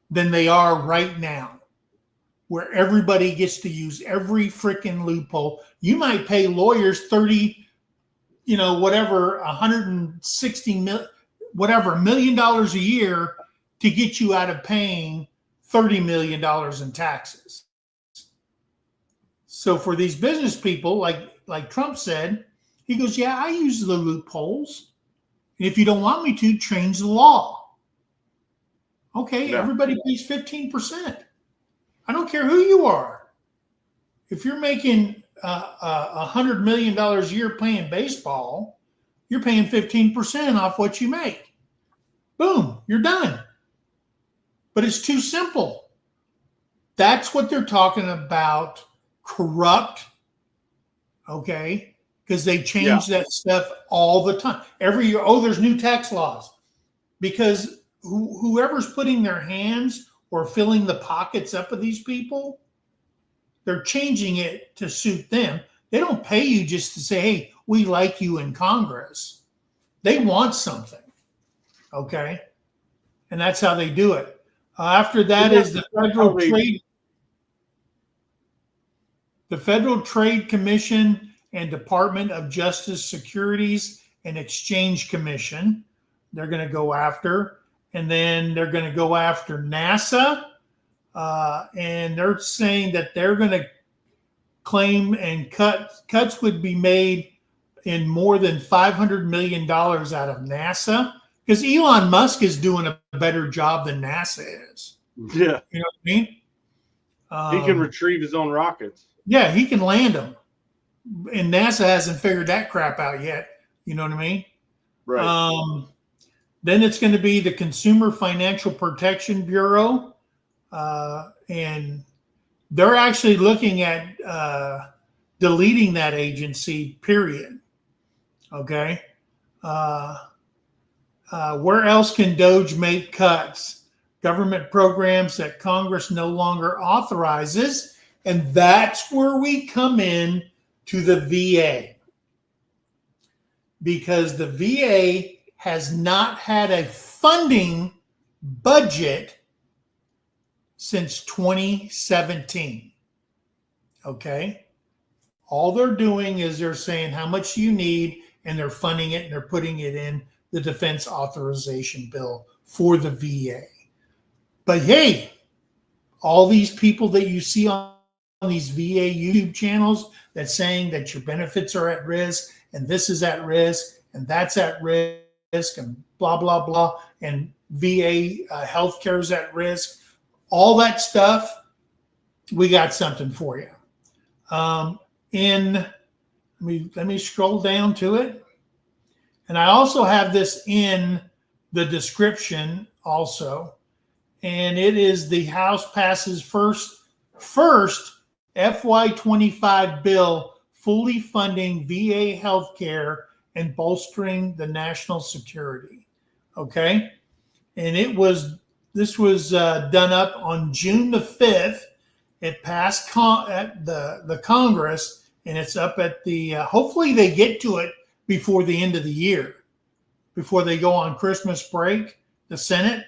than they are right now, where everybody gets to use every freaking loophole. You might pay lawyers 30, whatever, 160 million, whatever, $1 million a year to get you out of paying $30 million in taxes. So for these business people, like Trump said, he goes, yeah, I use the loopholes. And if you don't want me to, change the law. Okay, everybody pays 15%. I don't care who you are. If you're making $100 million a year playing baseball, you're paying 15% off what you make. Boom, you're done. But it's too simple. That's what they're talking about, corrupt, okay? Because they change that stuff all the time. Every year, there's new tax laws. Because whoever's putting their hands or filling the pockets up of these people, they're changing it to suit them. They don't pay you just to say, hey, we like you in Congress. They want something, okay? And that's how they do it. After that is the Federal Trade Commission and Department of Justice Securities and Exchange Commission. They're going to go after. And then they're going to go after NASA. And they're saying that they're going to claim and cuts would be made in more than $500 million out of NASA, because Elon Musk is doing a better job than NASA is. Yeah. You know what I mean? He can retrieve his own rockets. Yeah, he can land them. And NASA hasn't figured that crap out yet. You know what I mean? Right. Then it's going to be the Consumer Financial Protection Bureau. And they're actually looking at deleting that agency, period. Okay. Where else can DOGE make cuts? Government programs that Congress no longer authorizes. And that's where we come in to the VA. Because the VA has not had a funding budget since 2017. Okay. All they're doing is they're saying how much you need, and they're funding it, and they're putting it in the defense authorization bill for the VA. But hey, all these people that you see on these VA YouTube channels that's saying that your benefits are at risk, and this is at risk, and that's at risk, and blah, blah, blah, and VA healthcare is at risk, all that stuff, we got something for you. Let me scroll down to it. And I also have this in the description also. And it is the House passes first FY25 bill fully funding VA healthcare and bolstering the national security. Okay. And this was done up on June the 5th. It passed at the Congress, and it's up at the, hopefully they get to it before the end of the year, before they go on Christmas break, the Senate.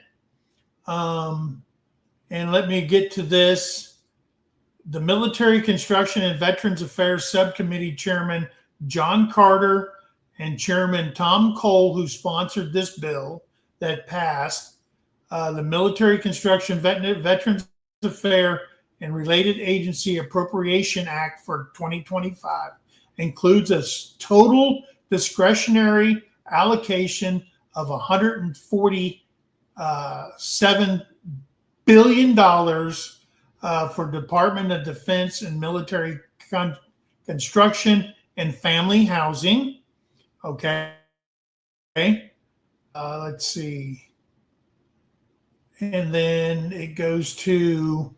And let me get to this. The Military Construction and Veterans Affairs Subcommittee Chairman John Carter and Chairman Tom Cole, who sponsored this bill that passed, the Military Construction Veterans Affairs and Related Agency Appropriation Act for 2025 includes a total discretionary allocation of $147 billion for Department of Defense and military construction and family housing. Okay. Let's see. And then it goes to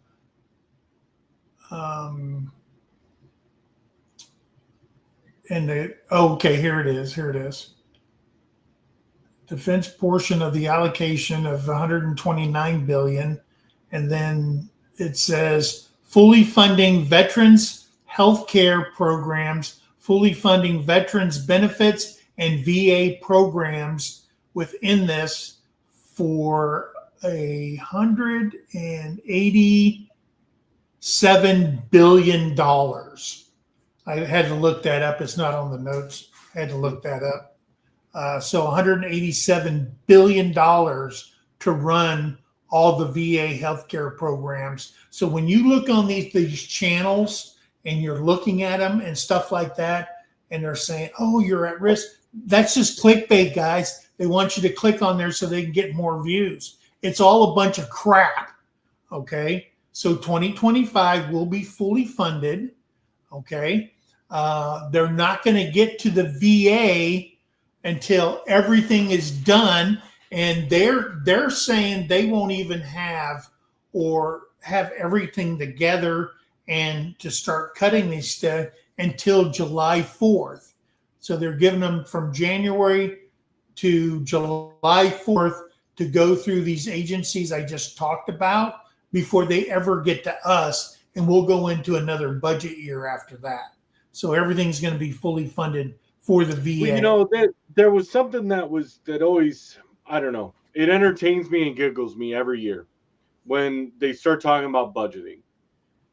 here it is. Defense portion of the allocation of 129 billion, and then it says fully funding veterans healthcare programs, fully funding veterans benefits and VA programs within this for $187 billion. I had to look that up. It's not on the notes. I had to look that up. So $187 billion to run all the VA healthcare programs. So when you look on these channels and you're looking at them and stuff like that, and they're saying, oh, you're at risk, that's just clickbait, guys. They want you to click on there so they can get more views. It's all a bunch of crap. Okay. So 2025 will be fully funded. Okay. They're not going to get to the VA until everything is done, and they're saying they won't even have everything together and to start cutting these stuff until July 4th. So they're giving them from January to July 4th to go through these agencies I just talked about before they ever get to us, and we'll go into another budget year after that. So everything's going to be fully funded for the VA. Well, there was something that always, I don't know, it entertains me and giggles me every year when they start talking about budgeting.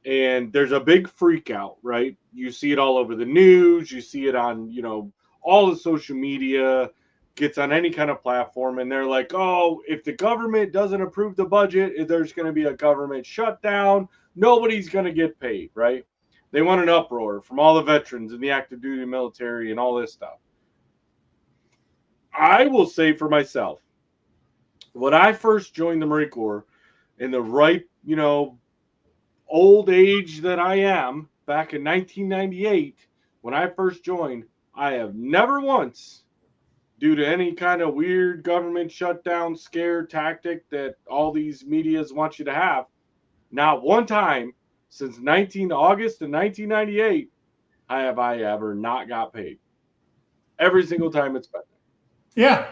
And there's a big freak out, right? You see it all over the news. You see it on, all the social media, gets on any kind of platform. And they're like, oh, if the government doesn't approve the budget, there's going to be a government shutdown. Nobody's going to get paid, right? They want an uproar from all the veterans in the active duty military and all this stuff. I will say for myself, when I first joined the Marine Corps, in the ripe, old age that I am, back in 1998, when I first joined, I have never once, due to any kind of weird government shutdown scare tactic that all these medias want you to have, not one time since August of 1998 have I ever not got paid. Every single time it's been. Yeah.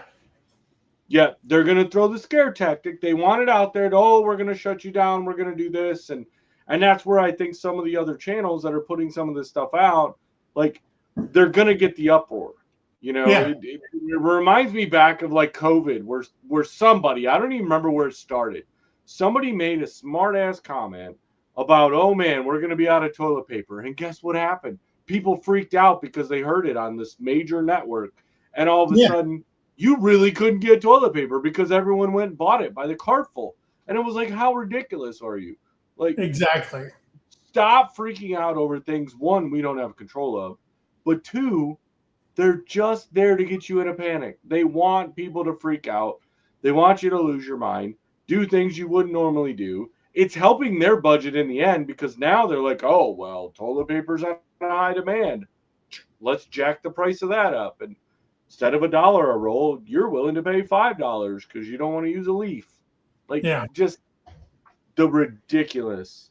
Yeah, they're going to throw the scare tactic. They want it out there. Oh, we're going to shut you down. We're going to do this. And that's where I think some of the other channels that are putting some of this stuff out, like, they're going to get the uproar. Yeah. It reminds me back of like COVID, where somebody, I don't even remember where it started. Somebody made a smart ass comment about, oh man, we're going to be out of toilet paper. And guess what happened? People freaked out because they heard it on this major network. And all of a sudden, you really couldn't get toilet paper because everyone went and bought it by the cartful. And it was like, how ridiculous are you? Like, exactly. Stop freaking out over things, one, we don't have control of, but two, they're just there to get you in a panic. They want people to freak out. They want you to lose your mind, do things you wouldn't normally do. It's helping their budget in the end because now they're like, oh, well, toilet paper's on high demand. Let's jack the price of that up. And instead of $1 a roll, you're willing to pay $5 because you don't want to use a leaf. Like, just the ridiculous.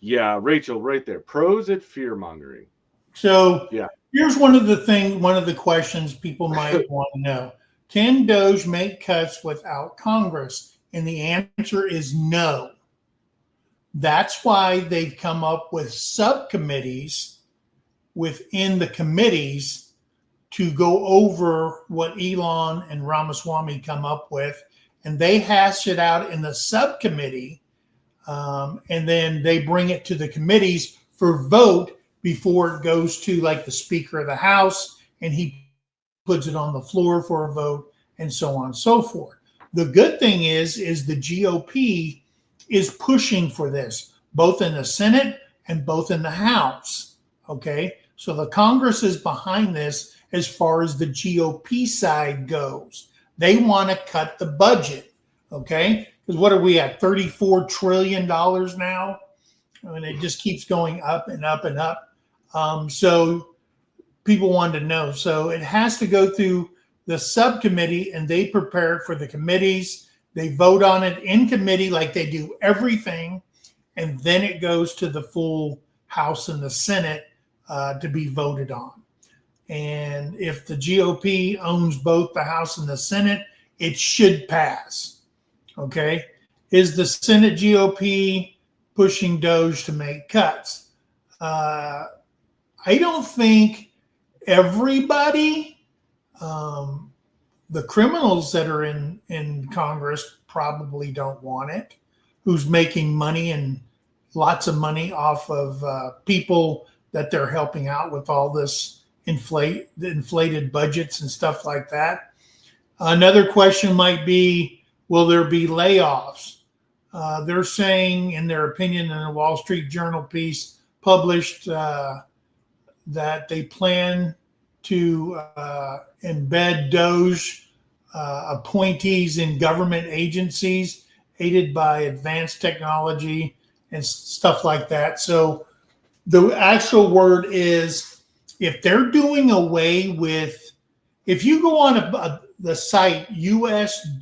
Yeah, Rachel, right there. Pros at fear mongering. So here's one of the questions people might want to know. Can DOGE make cuts without Congress? And the answer is no. That's why they've come up with subcommittees within the committees to go over what Elon and Ramaswamy come up with, and they hash it out in the subcommittee, and then they bring it to the committees for vote before it goes to like the Speaker of the House, and he puts it on the floor for a vote, and so on and so forth. The good thing is the GOP is pushing for this, both in the Senate and both in the House. Okay, so the Congress is behind this as far as the GOP side goes. They want to cut the budget, okay? Because what are we at, $34 trillion now? I mean, it just keeps going up and up and up. So people wanted to know. So it has to go through the subcommittee, and they prepare it for the committees. They vote on it in committee like they do everything, and then it goes to the full House and the Senate to be voted on. And if the GOP owns both the House and the Senate, it should pass. Okay. Is the Senate GOP pushing DOGE to make cuts? I don't think everybody, the criminals that are in Congress probably don't want it, who's making money and lots of money off of people that they're helping out with all this inflated budgets and stuff like that. Another question might be, will there be layoffs? They're saying, in their opinion, in a Wall Street Journal piece published, that they plan to embed DOGE appointees in government agencies aided by advanced technology and stuff like that. So the actual word is, if they're doing away with, if you go on the site usajobs.gov,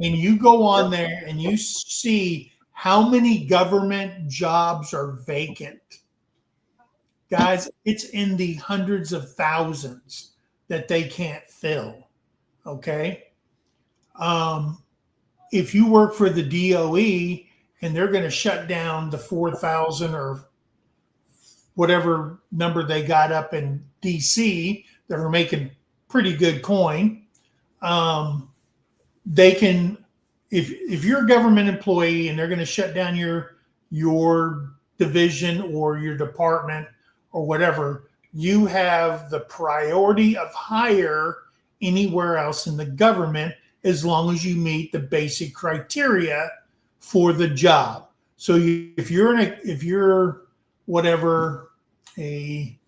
and you go on there and you see how many government jobs are vacant, guys, it's in the hundreds of thousands that they can't fill. Okay. If you work for the DOE and they're going to shut down the 4,000 or whatever number they got up in DC that are making pretty good coin, they can, if you're a government employee and they're going to shut down your division or your department or whatever, you have the priority of hire anywhere else in the government as long as you meet the basic criteria for the job. So if you're whatever, a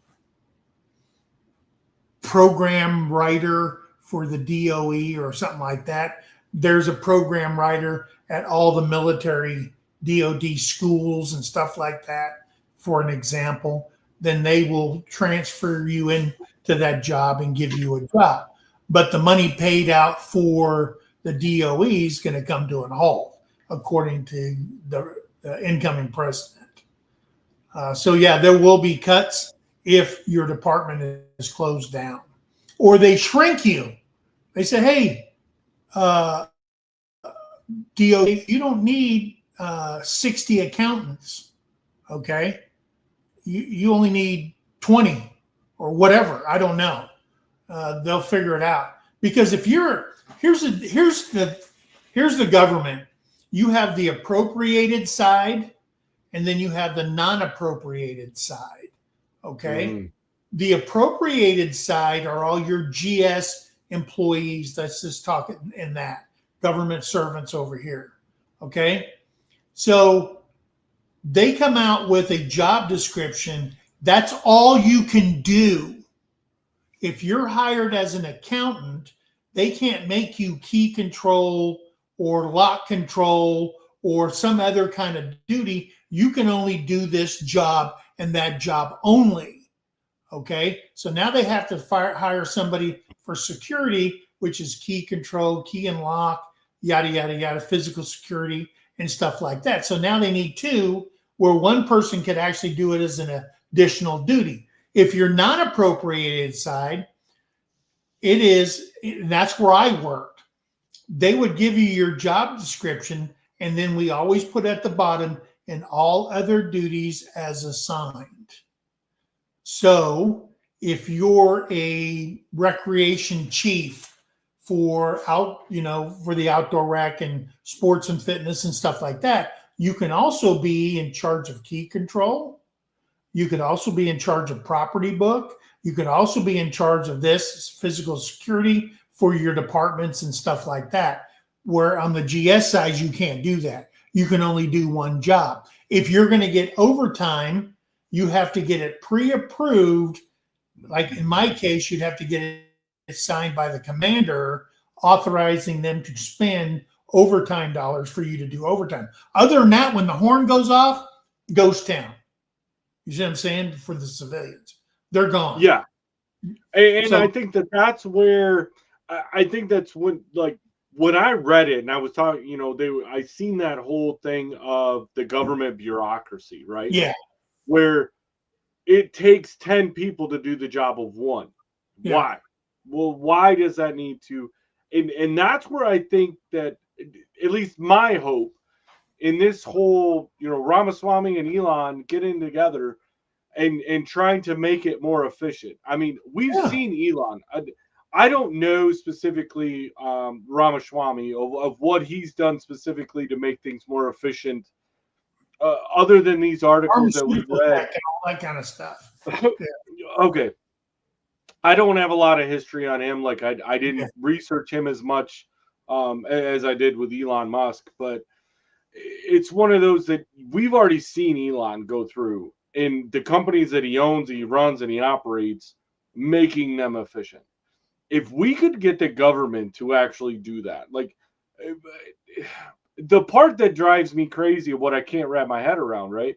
program writer for the DOE or something like that, there's a program writer at all the military DOD schools and stuff like that, for an example, then they will transfer you into that job and give you a job. But the money paid out for the DOE is going to come to a halt, according to the incoming president. So yeah, there will be cuts if your department is closed down, or they shrink you. They say, hey, DOE, you don't need 60 accountants, okay? You only need 20 or whatever. I don't know. They'll figure it out. Because if you're here's the government. You have the appropriated side, and then you have the non-appropriated side. Okay. Mm-hmm. The appropriated side are all your GS employees. Let's just talk in that. Government servants over here. Okay. So they come out with a job description. That's all you can do. If you're hired as an accountant, they can't make you key control or lock control or some other kind of duty. You can only do this job and that job only. Okay. So now they have to hire somebody for security, which is key control, key and lock, yada, yada, yada, physical security and stuff like that. So now they need two, where one person could actually do it as an additional duty. If you're not appropriated side, that's where I worked. They would give you your job description, and then we always put at the bottom, and all other duties as assigned. So if you're a recreation chief for the outdoor rec and sports and fitness and stuff like that, you can also be in charge of key control. You could also be in charge of property book. You could also be in charge of this physical security for your departments and stuff like that. Where on the GS side, you can't do that. You can only do one job. If you're going to get overtime, you have to get it pre-approved. Like in my case, you'd have to get it signed by the commander, authorizing them to spend overtime dollars for you to do overtime. Other than that, when the horn goes off, ghost town. You see what I'm saying? For the civilians, they're gone. Yeah. And so, I think that's where, I think that's when I read it and I was talking, I seen that whole thing of the government bureaucracy, right? Yeah. Where it takes 10 people to do the job of one. Yeah. Why? Well, why does that need to? And that's where I think that, at least my hope in this whole, Ramaswamy and Elon getting together and trying to make it more efficient. I mean, we've seen Elon. I don't know specifically Ramaswamy of what he's done specifically to make things more efficient, other than these articles that we've read. All that kind of stuff. Yeah. Okay. I don't have a lot of history on him. Like I didn't research him as much as I did with Elon Musk, but it's one of those that we've already seen Elon go through in the companies that he owns, he runs, and he operates, making them efficient. If we could get the government to actually do that, like the part that drives me crazy of what I can't wrap my head around, right,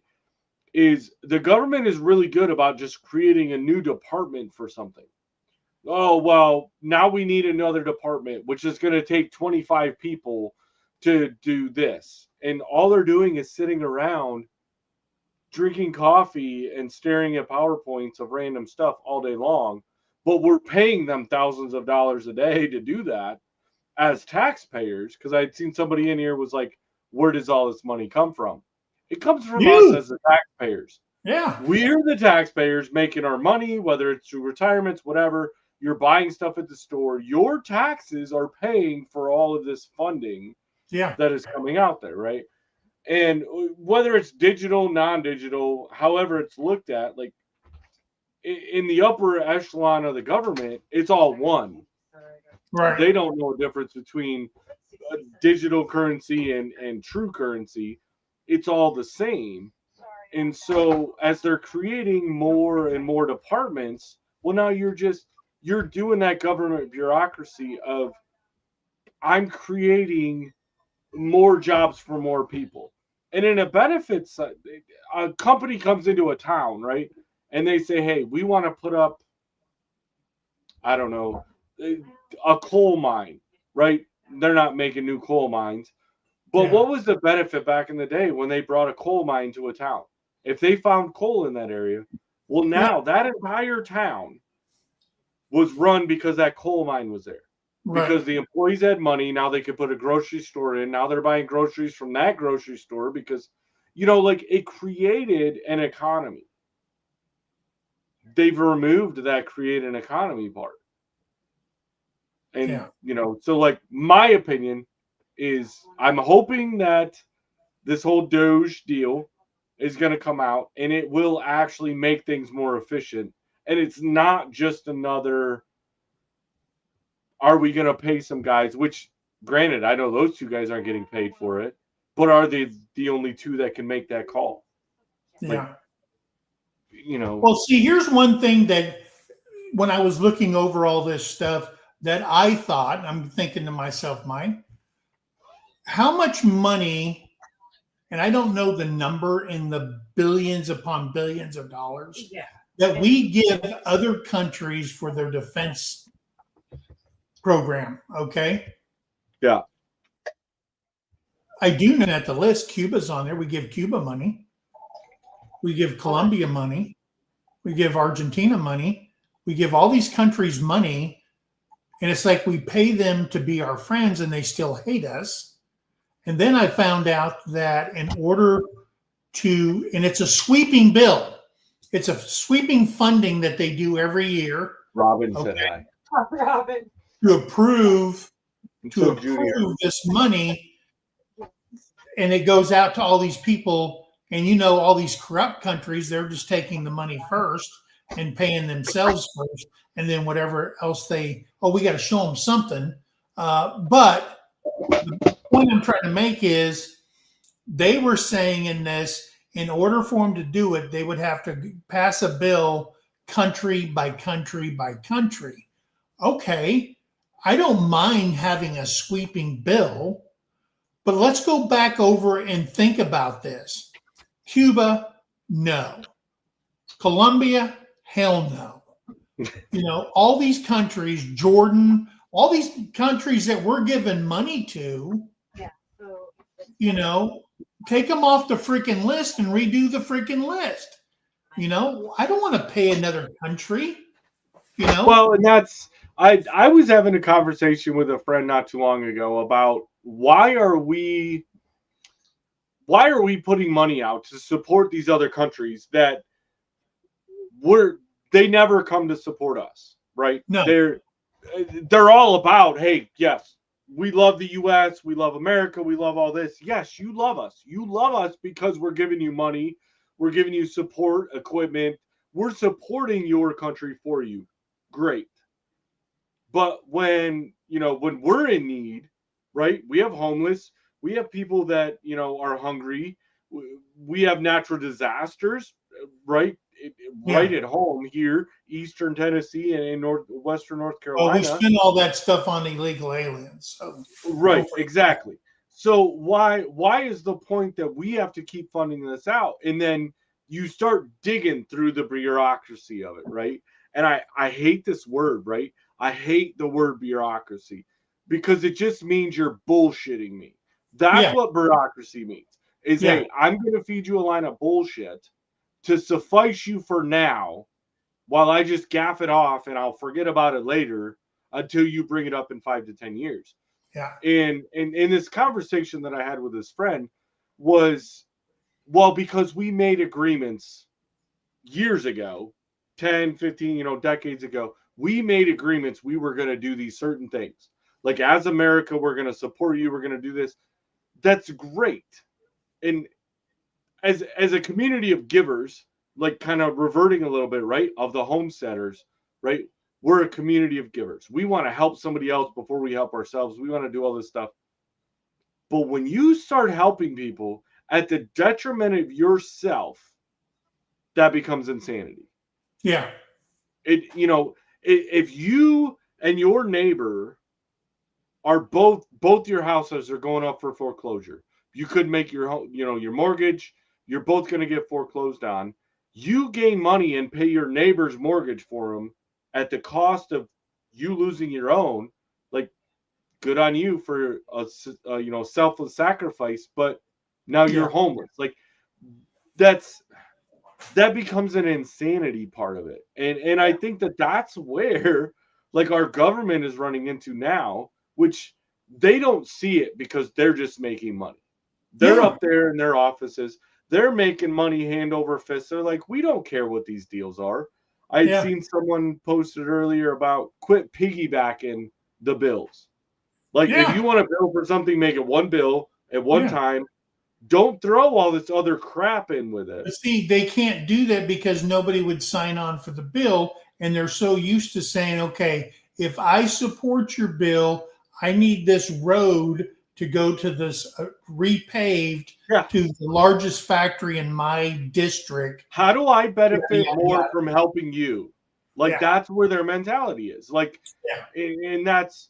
is the government is really good about just creating a new department for something. Oh, well, now we need another department, which is going to take 25 people to do this. And all they're doing is sitting around drinking coffee and staring at PowerPoints of random stuff all day long. But we're paying them thousands of dollars a day to do that as taxpayers. Because I'd seen somebody in here was like, where does all this money come from? It comes from us as the taxpayers. Yeah. We're the taxpayers making our money, whether it's through retirements, whatever. You're buying stuff at the store. Your taxes are paying for all of this funding that is coming out there, right? And whether it's digital, non-digital, however it's looked at, like in the upper echelon of the government, it's all one. Right. They don't know a difference between digital currency and true currency. It's all the same. And so as they're creating more and more departments, well, now you're doing that government bureaucracy of I'm creating more jobs for more people. And in a benefits, a company comes into a town, right? And they say, hey, we want to put up, I don't know, a coal mine, right? They're not making new coal mines. But Yeah. what was the benefit back in the day when they brought a coal mine to a town? If they found coal in that area, well, now that entire town was run because that coal mine was there. Because Right. the employees had money. Now they could put a grocery store in. Now they're buying groceries from that grocery store because, like it created an economy. They've removed that create an economy part. And, Yeah. So like my opinion is I'm hoping that this whole DOGE deal is going to come out and it will actually make things more efficient. And it's not just another, are we going to pay some guys, which granted, I know those two guys aren't getting paid for it, but are they the only two that can make that call? Yeah. Like, Well, see, here's one thing that when I was looking over all this stuff that I thought, I'm thinking to myself, Mike, how much money, and I don't know the number in the billions upon billions of dollars that we give other countries for their defense program. Okay. Yeah. I do know that the list, Cuba's on there. We give Cuba money. We give Colombia money. We give Argentina money. We give all these countries money. And it's like we pay them to be our friends and they still hate us. And then I found out that in order to, and it's a sweeping bill, it's a sweeping funding that they do every year. Robin said hi. Robin. To approve Junior. this money, and it goes out to all these people, and all these corrupt countries, they're just taking the money first and paying themselves first, and then whatever else we got to show them something. But the point I'm trying to make is they were saying in this, in order for them to do it, they would have to pass a bill country by country by country. Okay, I don't mind having a sweeping bill, but let's go back over and think about this. Cuba, no. Colombia, hell no. All these countries, Jordan, all these countries that we're giving money to, take them off the freaking list and redo the freaking list. I don't want to pay another country. Well, and that's I was having a conversation with a friend not too long ago about why are we putting money out to support these other countries that they never come to support us, right? No. They're all about, hey, yes, we love the US, we love America, we love all this. Yes, you love us. You love us because we're giving you money, we're giving you support, equipment, we're supporting your country for you. Great. But when we're in need, right? We have homeless, we have people that, are hungry, we have natural disasters, right? Right at home here, Eastern Tennessee and in Western North Carolina. Well, we spend all that stuff on illegal aliens. So. Right, exactly. So why is the point that we have to keep funding this out? And then you start digging through the bureaucracy of it, right? And I hate this word, right? I hate the word bureaucracy because it just means you're bullshitting me. That's what bureaucracy means. Is, hey, I'm going to feed you a line of bullshit to suffice you for now while I just gaff it off and I'll forget about it later until you bring it up in 5 to 10 years. Yeah. And in this conversation that I had with this friend was, well, because we made agreements years ago, 10, 15, decades ago, we made agreements we were going to do these certain things. Like, as America, we're going to support you, we're going to do this. That's great. And as a community of givers, like kind of reverting a little bit, right, of the homesteaders, right, we're a community of givers. We want to help somebody else before we help ourselves. We want to do all this stuff. But when you start helping people at the detriment of yourself, that becomes insanity. Yeah. If you and your neighbor are both your houses are going up for foreclosure, you could make your home, your mortgage, you're both going to get foreclosed on. You gain money and pay your neighbor's mortgage for them at the cost of you losing your own. Like, good on you for a selfless sacrifice, but now you're homeless. Like, that becomes an insanity part of it. And I think that's where like our government is running into now, which they don't see it because they're just making money. They're up there in their offices. They're making money hand over fist. They're like, we don't care what these deals are. I'd seen someone posted earlier about quit piggybacking the bills. Like, if you want to bill for something, make it one bill at one time. Don't throw all this other crap in with it. But see, they can't do that because nobody would sign on for the bill. And they're so used to saying, okay, if I support your bill, I need this road to go to this repaved to the largest factory in my district. How do I benefit more from helping you? Like, that's where their mentality is. Like, and that's,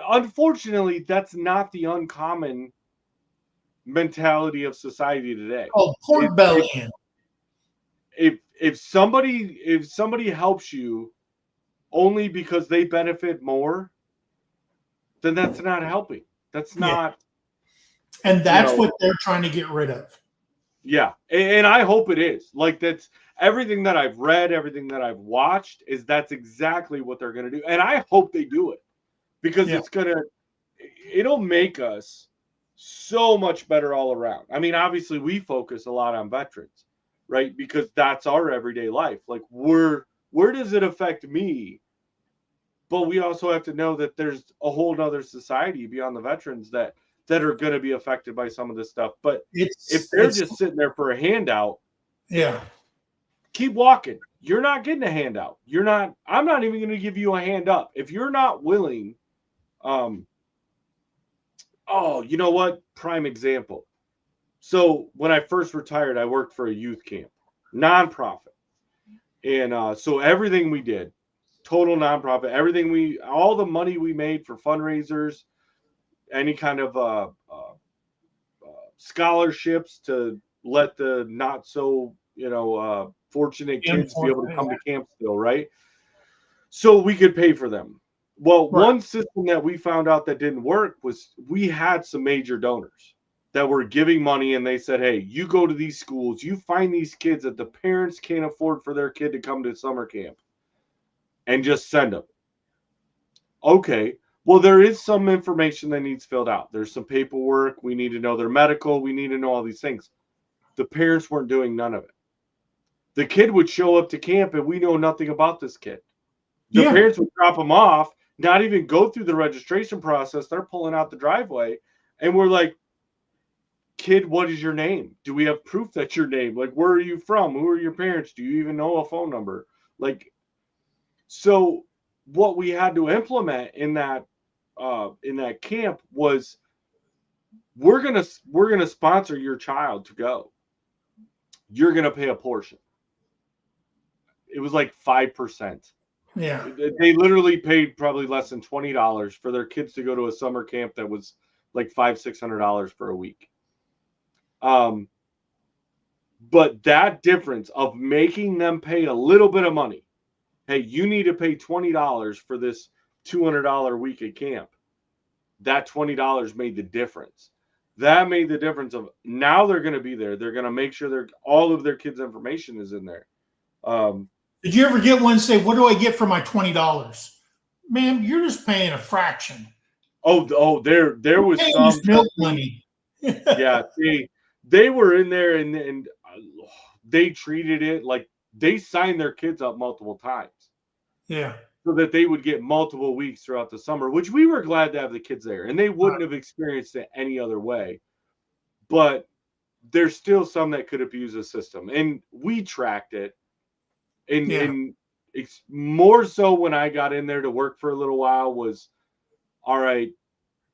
unfortunately, that's not the uncommon mentality of society today. Oh, pork bellying. If somebody helps you only because they benefit more, then that's not helping. That's not. And that's what they're trying to get rid of. Yeah. And I hope it is. Like, that's everything that I've read, everything that I've watched is that's exactly what they're going to do. And I hope they do it because it'll make us so much better all around. I mean, obviously we focus a lot on veterans, right? Because that's our everyday life. Like, where does it affect me? But we also have to know that there's a whole nother society beyond the veterans that are going to be affected by some of this stuff. But if they're just sitting there for a handout, keep walking. You're not getting a handout. I'm not even going to give you a hand up. If you're not willing, oh, you know what? Prime example. So when I first retired, I worked for a youth camp, nonprofit. And so everything we did, total nonprofit, all the money we made for fundraisers, any kind of scholarships to let the not so, fortunate kids be able to come to camp still, right? So we could pay for them. Well, one system that we found out that didn't work was we had some major donors that were giving money, and they said, hey, you go to these schools, you find these kids that the parents can't afford for their kid to come to summer camp, and just send them. Okay, well, there is some information that needs filled out. There's some paperwork. We need to know their medical. We need to know all these things. The parents weren't doing none of it. The kid would show up to camp, and we know nothing about this kid. The parents would drop them off, not even go through the registration process. They're pulling out the driveway, and we're like, kid, what is your name? Do we have proof that's your name? Like, where are you from? Who are your parents? Do you even know a phone number? Like, so what we had to implement in that camp was we're gonna sponsor your child to go. You're gonna pay a portion. It was like 5%. Yeah. They literally paid probably less than $20 for their kids to go to a summer camp that was like $500-$600 for a week. But that difference of making them pay a little bit of money, hey, you need to pay $20 for this $200 week at camp. That $20 made the difference. That made the difference of now they're going to be there. They're going to make sure all of their kids' information is in there. Did you ever get one say, what do I get for my $20? Man, you're just paying a fraction. Oh, there was some milk money. Yeah, they were in there and they treated it like they signed their kids up multiple times. Yeah. So that they would get multiple weeks throughout the summer, which we were glad to have the kids there, and they wouldn't have experienced it any other way. But there's still some that could abuse the system, and we tracked it. And it's more so when I got in there to work for a little while was, all right,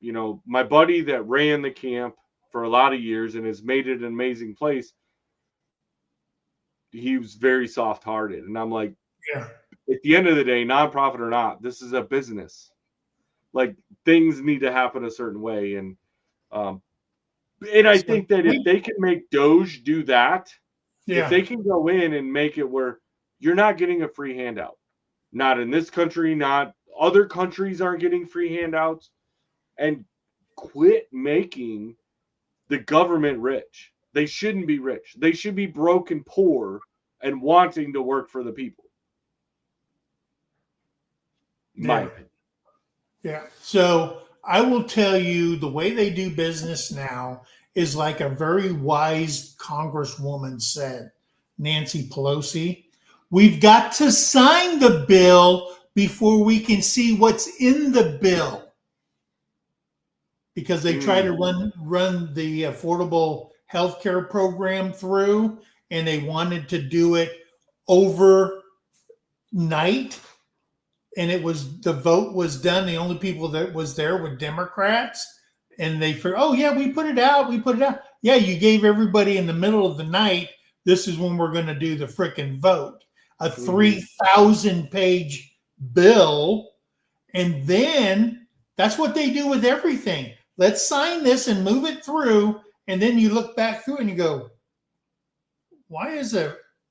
you know, my buddy that ran the camp for a lot of years and has made it an amazing place, he was very soft-hearted. And I'm like, Yeah. at the end of the day, nonprofit or not, this is a business. Like, things need to happen a certain way. Um, and I think that if they can make DOGE do that, if they can go in and make it where you're not getting a free handout, not in this country, not other countries aren't getting free handouts, and quit making the government rich. They shouldn't be rich. They should be broke and poor and wanting to work for the people. My opinion. Yeah. So I will tell you, the way they do business now is like a very wise Congresswoman said, Nancy Pelosi. We've got to sign the bill before we can see what's in the bill. Because they try to run the Affordable Health Care program through, and they wanted to do it overnight. And the vote was done. The only people that was there were Democrats. And they figured, oh, yeah, we put it out. Yeah, you gave everybody in the middle of the night, this is when we're going to do the frickin' vote. A 3,000-page bill. And then that's what they do with everything. Let's sign this and move it through. And then you look back through and you go, why is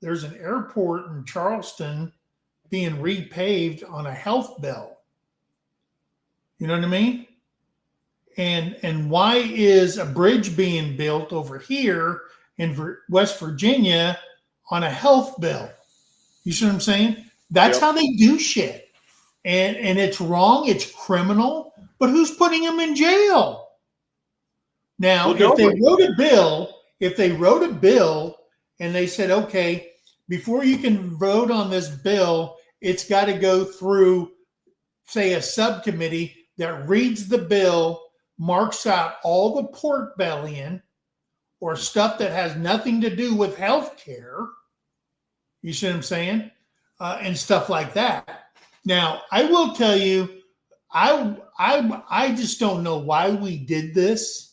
there's an airport in Charleston being repaved on a health bill? You know what I mean? And why is a bridge being built over here in West Virginia on a health bill? You see what I'm saying? That's how they do shit. And it's wrong, it's criminal, but who's putting them in jail? Now, if they wrote a bill and they said, okay, before you can vote on this bill, it's got to go through, say, a subcommittee that reads the bill, marks out all the pork bellying or stuff that has nothing to do with health care. You see what I'm saying? And stuff like that. Now, I will tell you, I just don't know why we did this.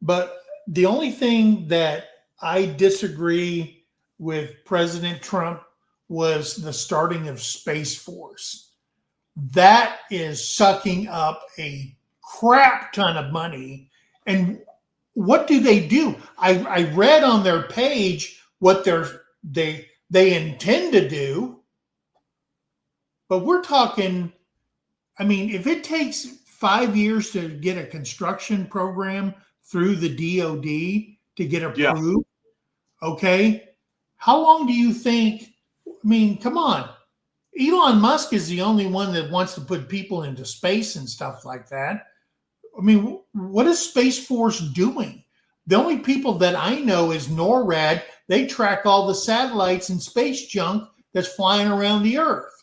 But the only thing that I disagree with President Trump was the starting of Space Force. That is sucking up a crap ton of money. And what do they do? I read on their page what they intend to do. But we're talking, I mean, if it takes 5 years to get a construction program through the DOD to get approved, okay, how long do you think? I mean, come on. Elon Musk is the only one that wants to put people into space and stuff like that. I mean, what is Space Force doing? The only people that I know is NORAD. They track all the satellites and space junk that's flying around the Earth.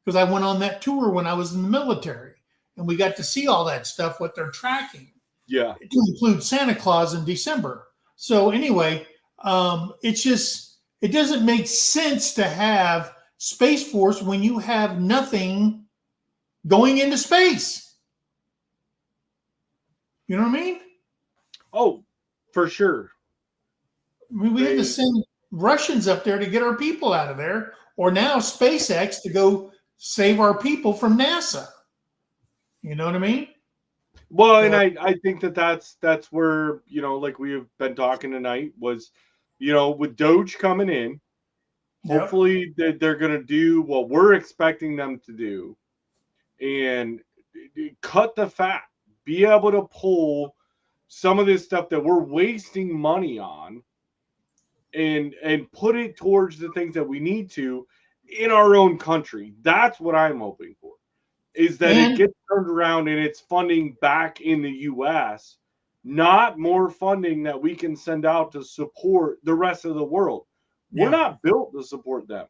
Because I went on that tour when I was in the military, and we got to see all that stuff, what they're tracking. Yeah. To include Santa Claus in December. So anyway, it doesn't make sense to have Space Force when you have nothing going into space. You know what I mean? Oh, for sure. I mean, we had to send Russians up there to get our people out of there, or now SpaceX to go save our people from NASA. You know what I mean? Well, and I think that's where, you know, like we've been talking tonight was, you know, with DOGE coming in, hopefully they're going to do what we're expecting them to do and cut the fat, be able to pull some of this stuff that we're wasting money on and put it towards the things that we need to in our own country. That's what I'm hoping for, is that it gets turned around and it's funding back in the U.S., not more funding that we can send out to support the rest of the world. We're not built to support them.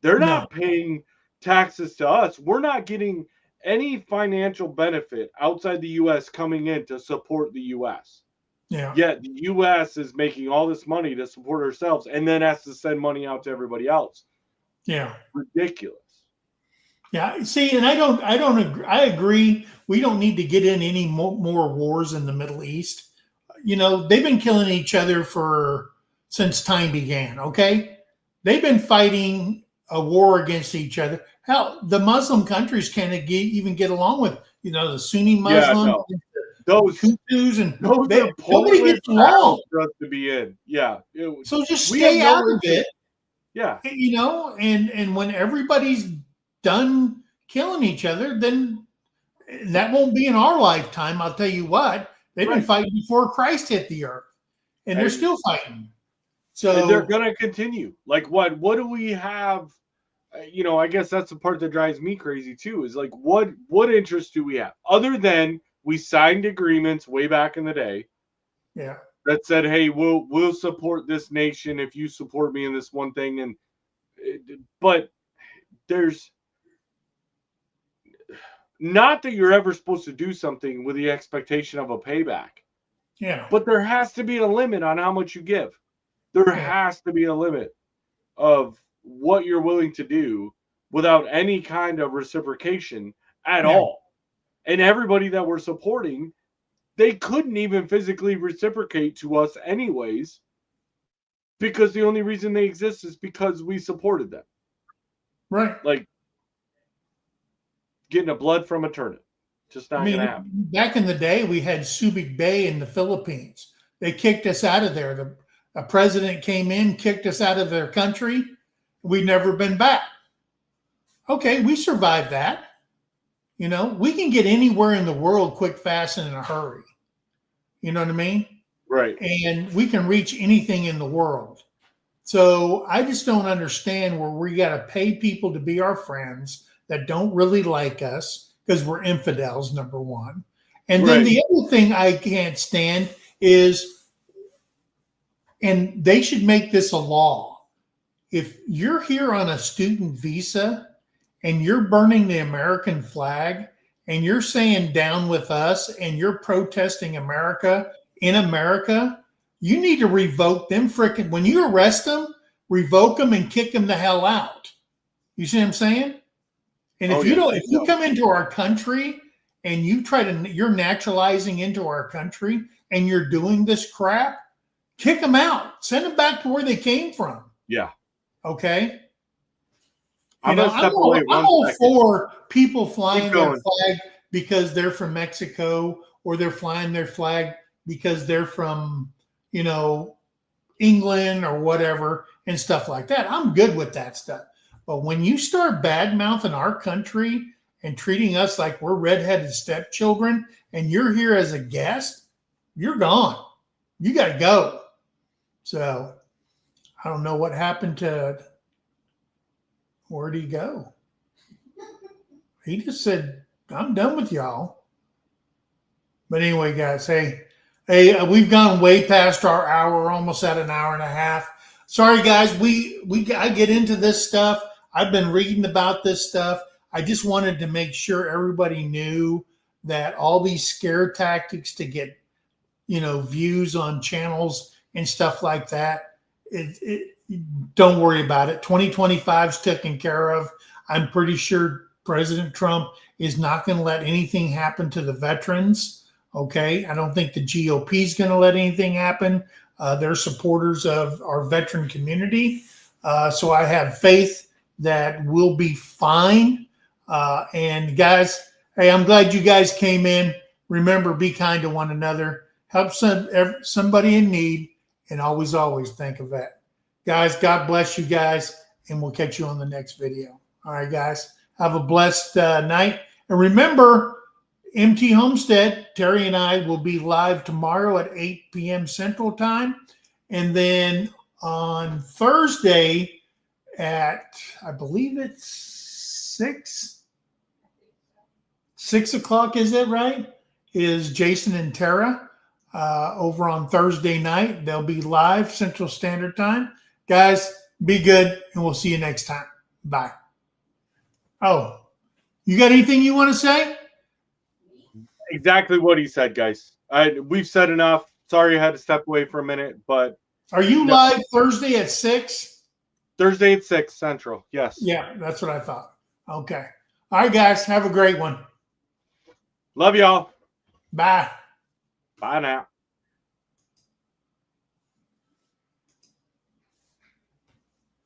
They're not paying taxes to us. We're not getting any financial benefit outside the U.S. coming in to support the U.S. Yeah. Yet the U.S. is making all this money to support ourselves and then has to send money out to everybody else. Yeah. Ridiculous. Yeah. See, and I don't agree. I agree. We don't need to get in any more wars in the Middle East. You know, they've been killing each other since time began. Okay. They've been fighting a war against each other. Hell, the Muslim countries can't even get along with, the Sunni Yeah, Muslims, no. the Those Hutus, and those are nobody pointless gets along. battles for us to be in. Yeah. So just We have stay no out of interest. it. Yeah. And when everybody's done killing each other, then that won't be in our lifetime. I'll tell you what, they've been Right. fighting before Christ hit the earth, and they're still fighting. So And they're gonna continue. Like what do we have? I guess that's the part that drives me crazy too, is like what interest do we have other than we signed agreements way back in the day yeah, that said, hey, we'll support this nation if you support me in this one thing. And but there's not that you're ever supposed to do something with the expectation of a payback, yeah, but there has to be a limit on how much you give. There has to be a limit of what you're willing to do without any kind of reciprocation at all. And everybody that we're supporting, they couldn't even physically reciprocate to us anyways, because the only reason they exist is because we supported them. right. Like getting a blood from a turnip. Just not gonna happen. Back in the day, we had Subic Bay in the Philippines. They kicked us out of there. A president came in, kicked us out of their country. We've never been back. Okay, we survived that. We can get anywhere in the world quick, fast, and in a hurry. You know what I mean? Right. And we can reach anything in the world. So I just don't understand where we got to pay people to be our friends that don't really like us because we're infidels, number one. And then the other thing I can't stand is, and they should make this a law. If you're here on a student visa and you're burning the American flag and you're saying down with us and you're protesting America in America, you need to revoke them freaking, when you arrest them, revoke them and kick them the hell out. You see what I'm saying? And if you come into our country and you're naturalizing into our country and you're doing this crap, kick them out. Send them back to where they came from. Yeah. Okay. I'm all for people flying their flag because they're from Mexico, or they're flying their flag because they're from, England or whatever and stuff like that. I'm good with that stuff. But when you start bad mouthing our country and treating us like we're redheaded stepchildren and you're here as a guest, you're gone. You got to go. So I don't know what happened to, where'd he go? He just said, I'm done with y'all. But anyway, guys, hey, we've gone way past our hour. We're almost at an hour and a half. Sorry, guys. I get into this stuff. I've been reading about this stuff. I just wanted to make sure everybody knew that all these scare tactics to get, views on channels and stuff like that, don't worry about it. 2025 is taken care of. I'm pretty sure President Trump is not going to let anything happen to the veterans. Okay. I don't think the GOP is going to let anything happen. They're supporters of our veteran community. So I have faith that we'll be fine. And guys, hey, I'm glad you guys came in. Remember, be kind to one another. Help somebody in need. And always, always think of that. Guys, God bless you guys. And we'll catch you on the next video. All right, guys. Have a blessed night. And remember, MT Homestead, Terry and I will be live tomorrow at 8 p.m. Central Time. And then on Thursday at, I believe it's 6 o'clock, is that right? Is Jason and Tara over on Thursday night. They'll be live Central Standard Time. Guys, be good, and we'll see you next time. Bye. Oh, you got anything you want to say? Exactly what he said, guys. We've said enough. Sorry I had to step away for a minute, but are you live Thursday at 6? Thursday at 6 Central. Yes. Yeah, that's what I thought. Okay. All right, guys. Have a great one. Love y'all. Bye. Bye now.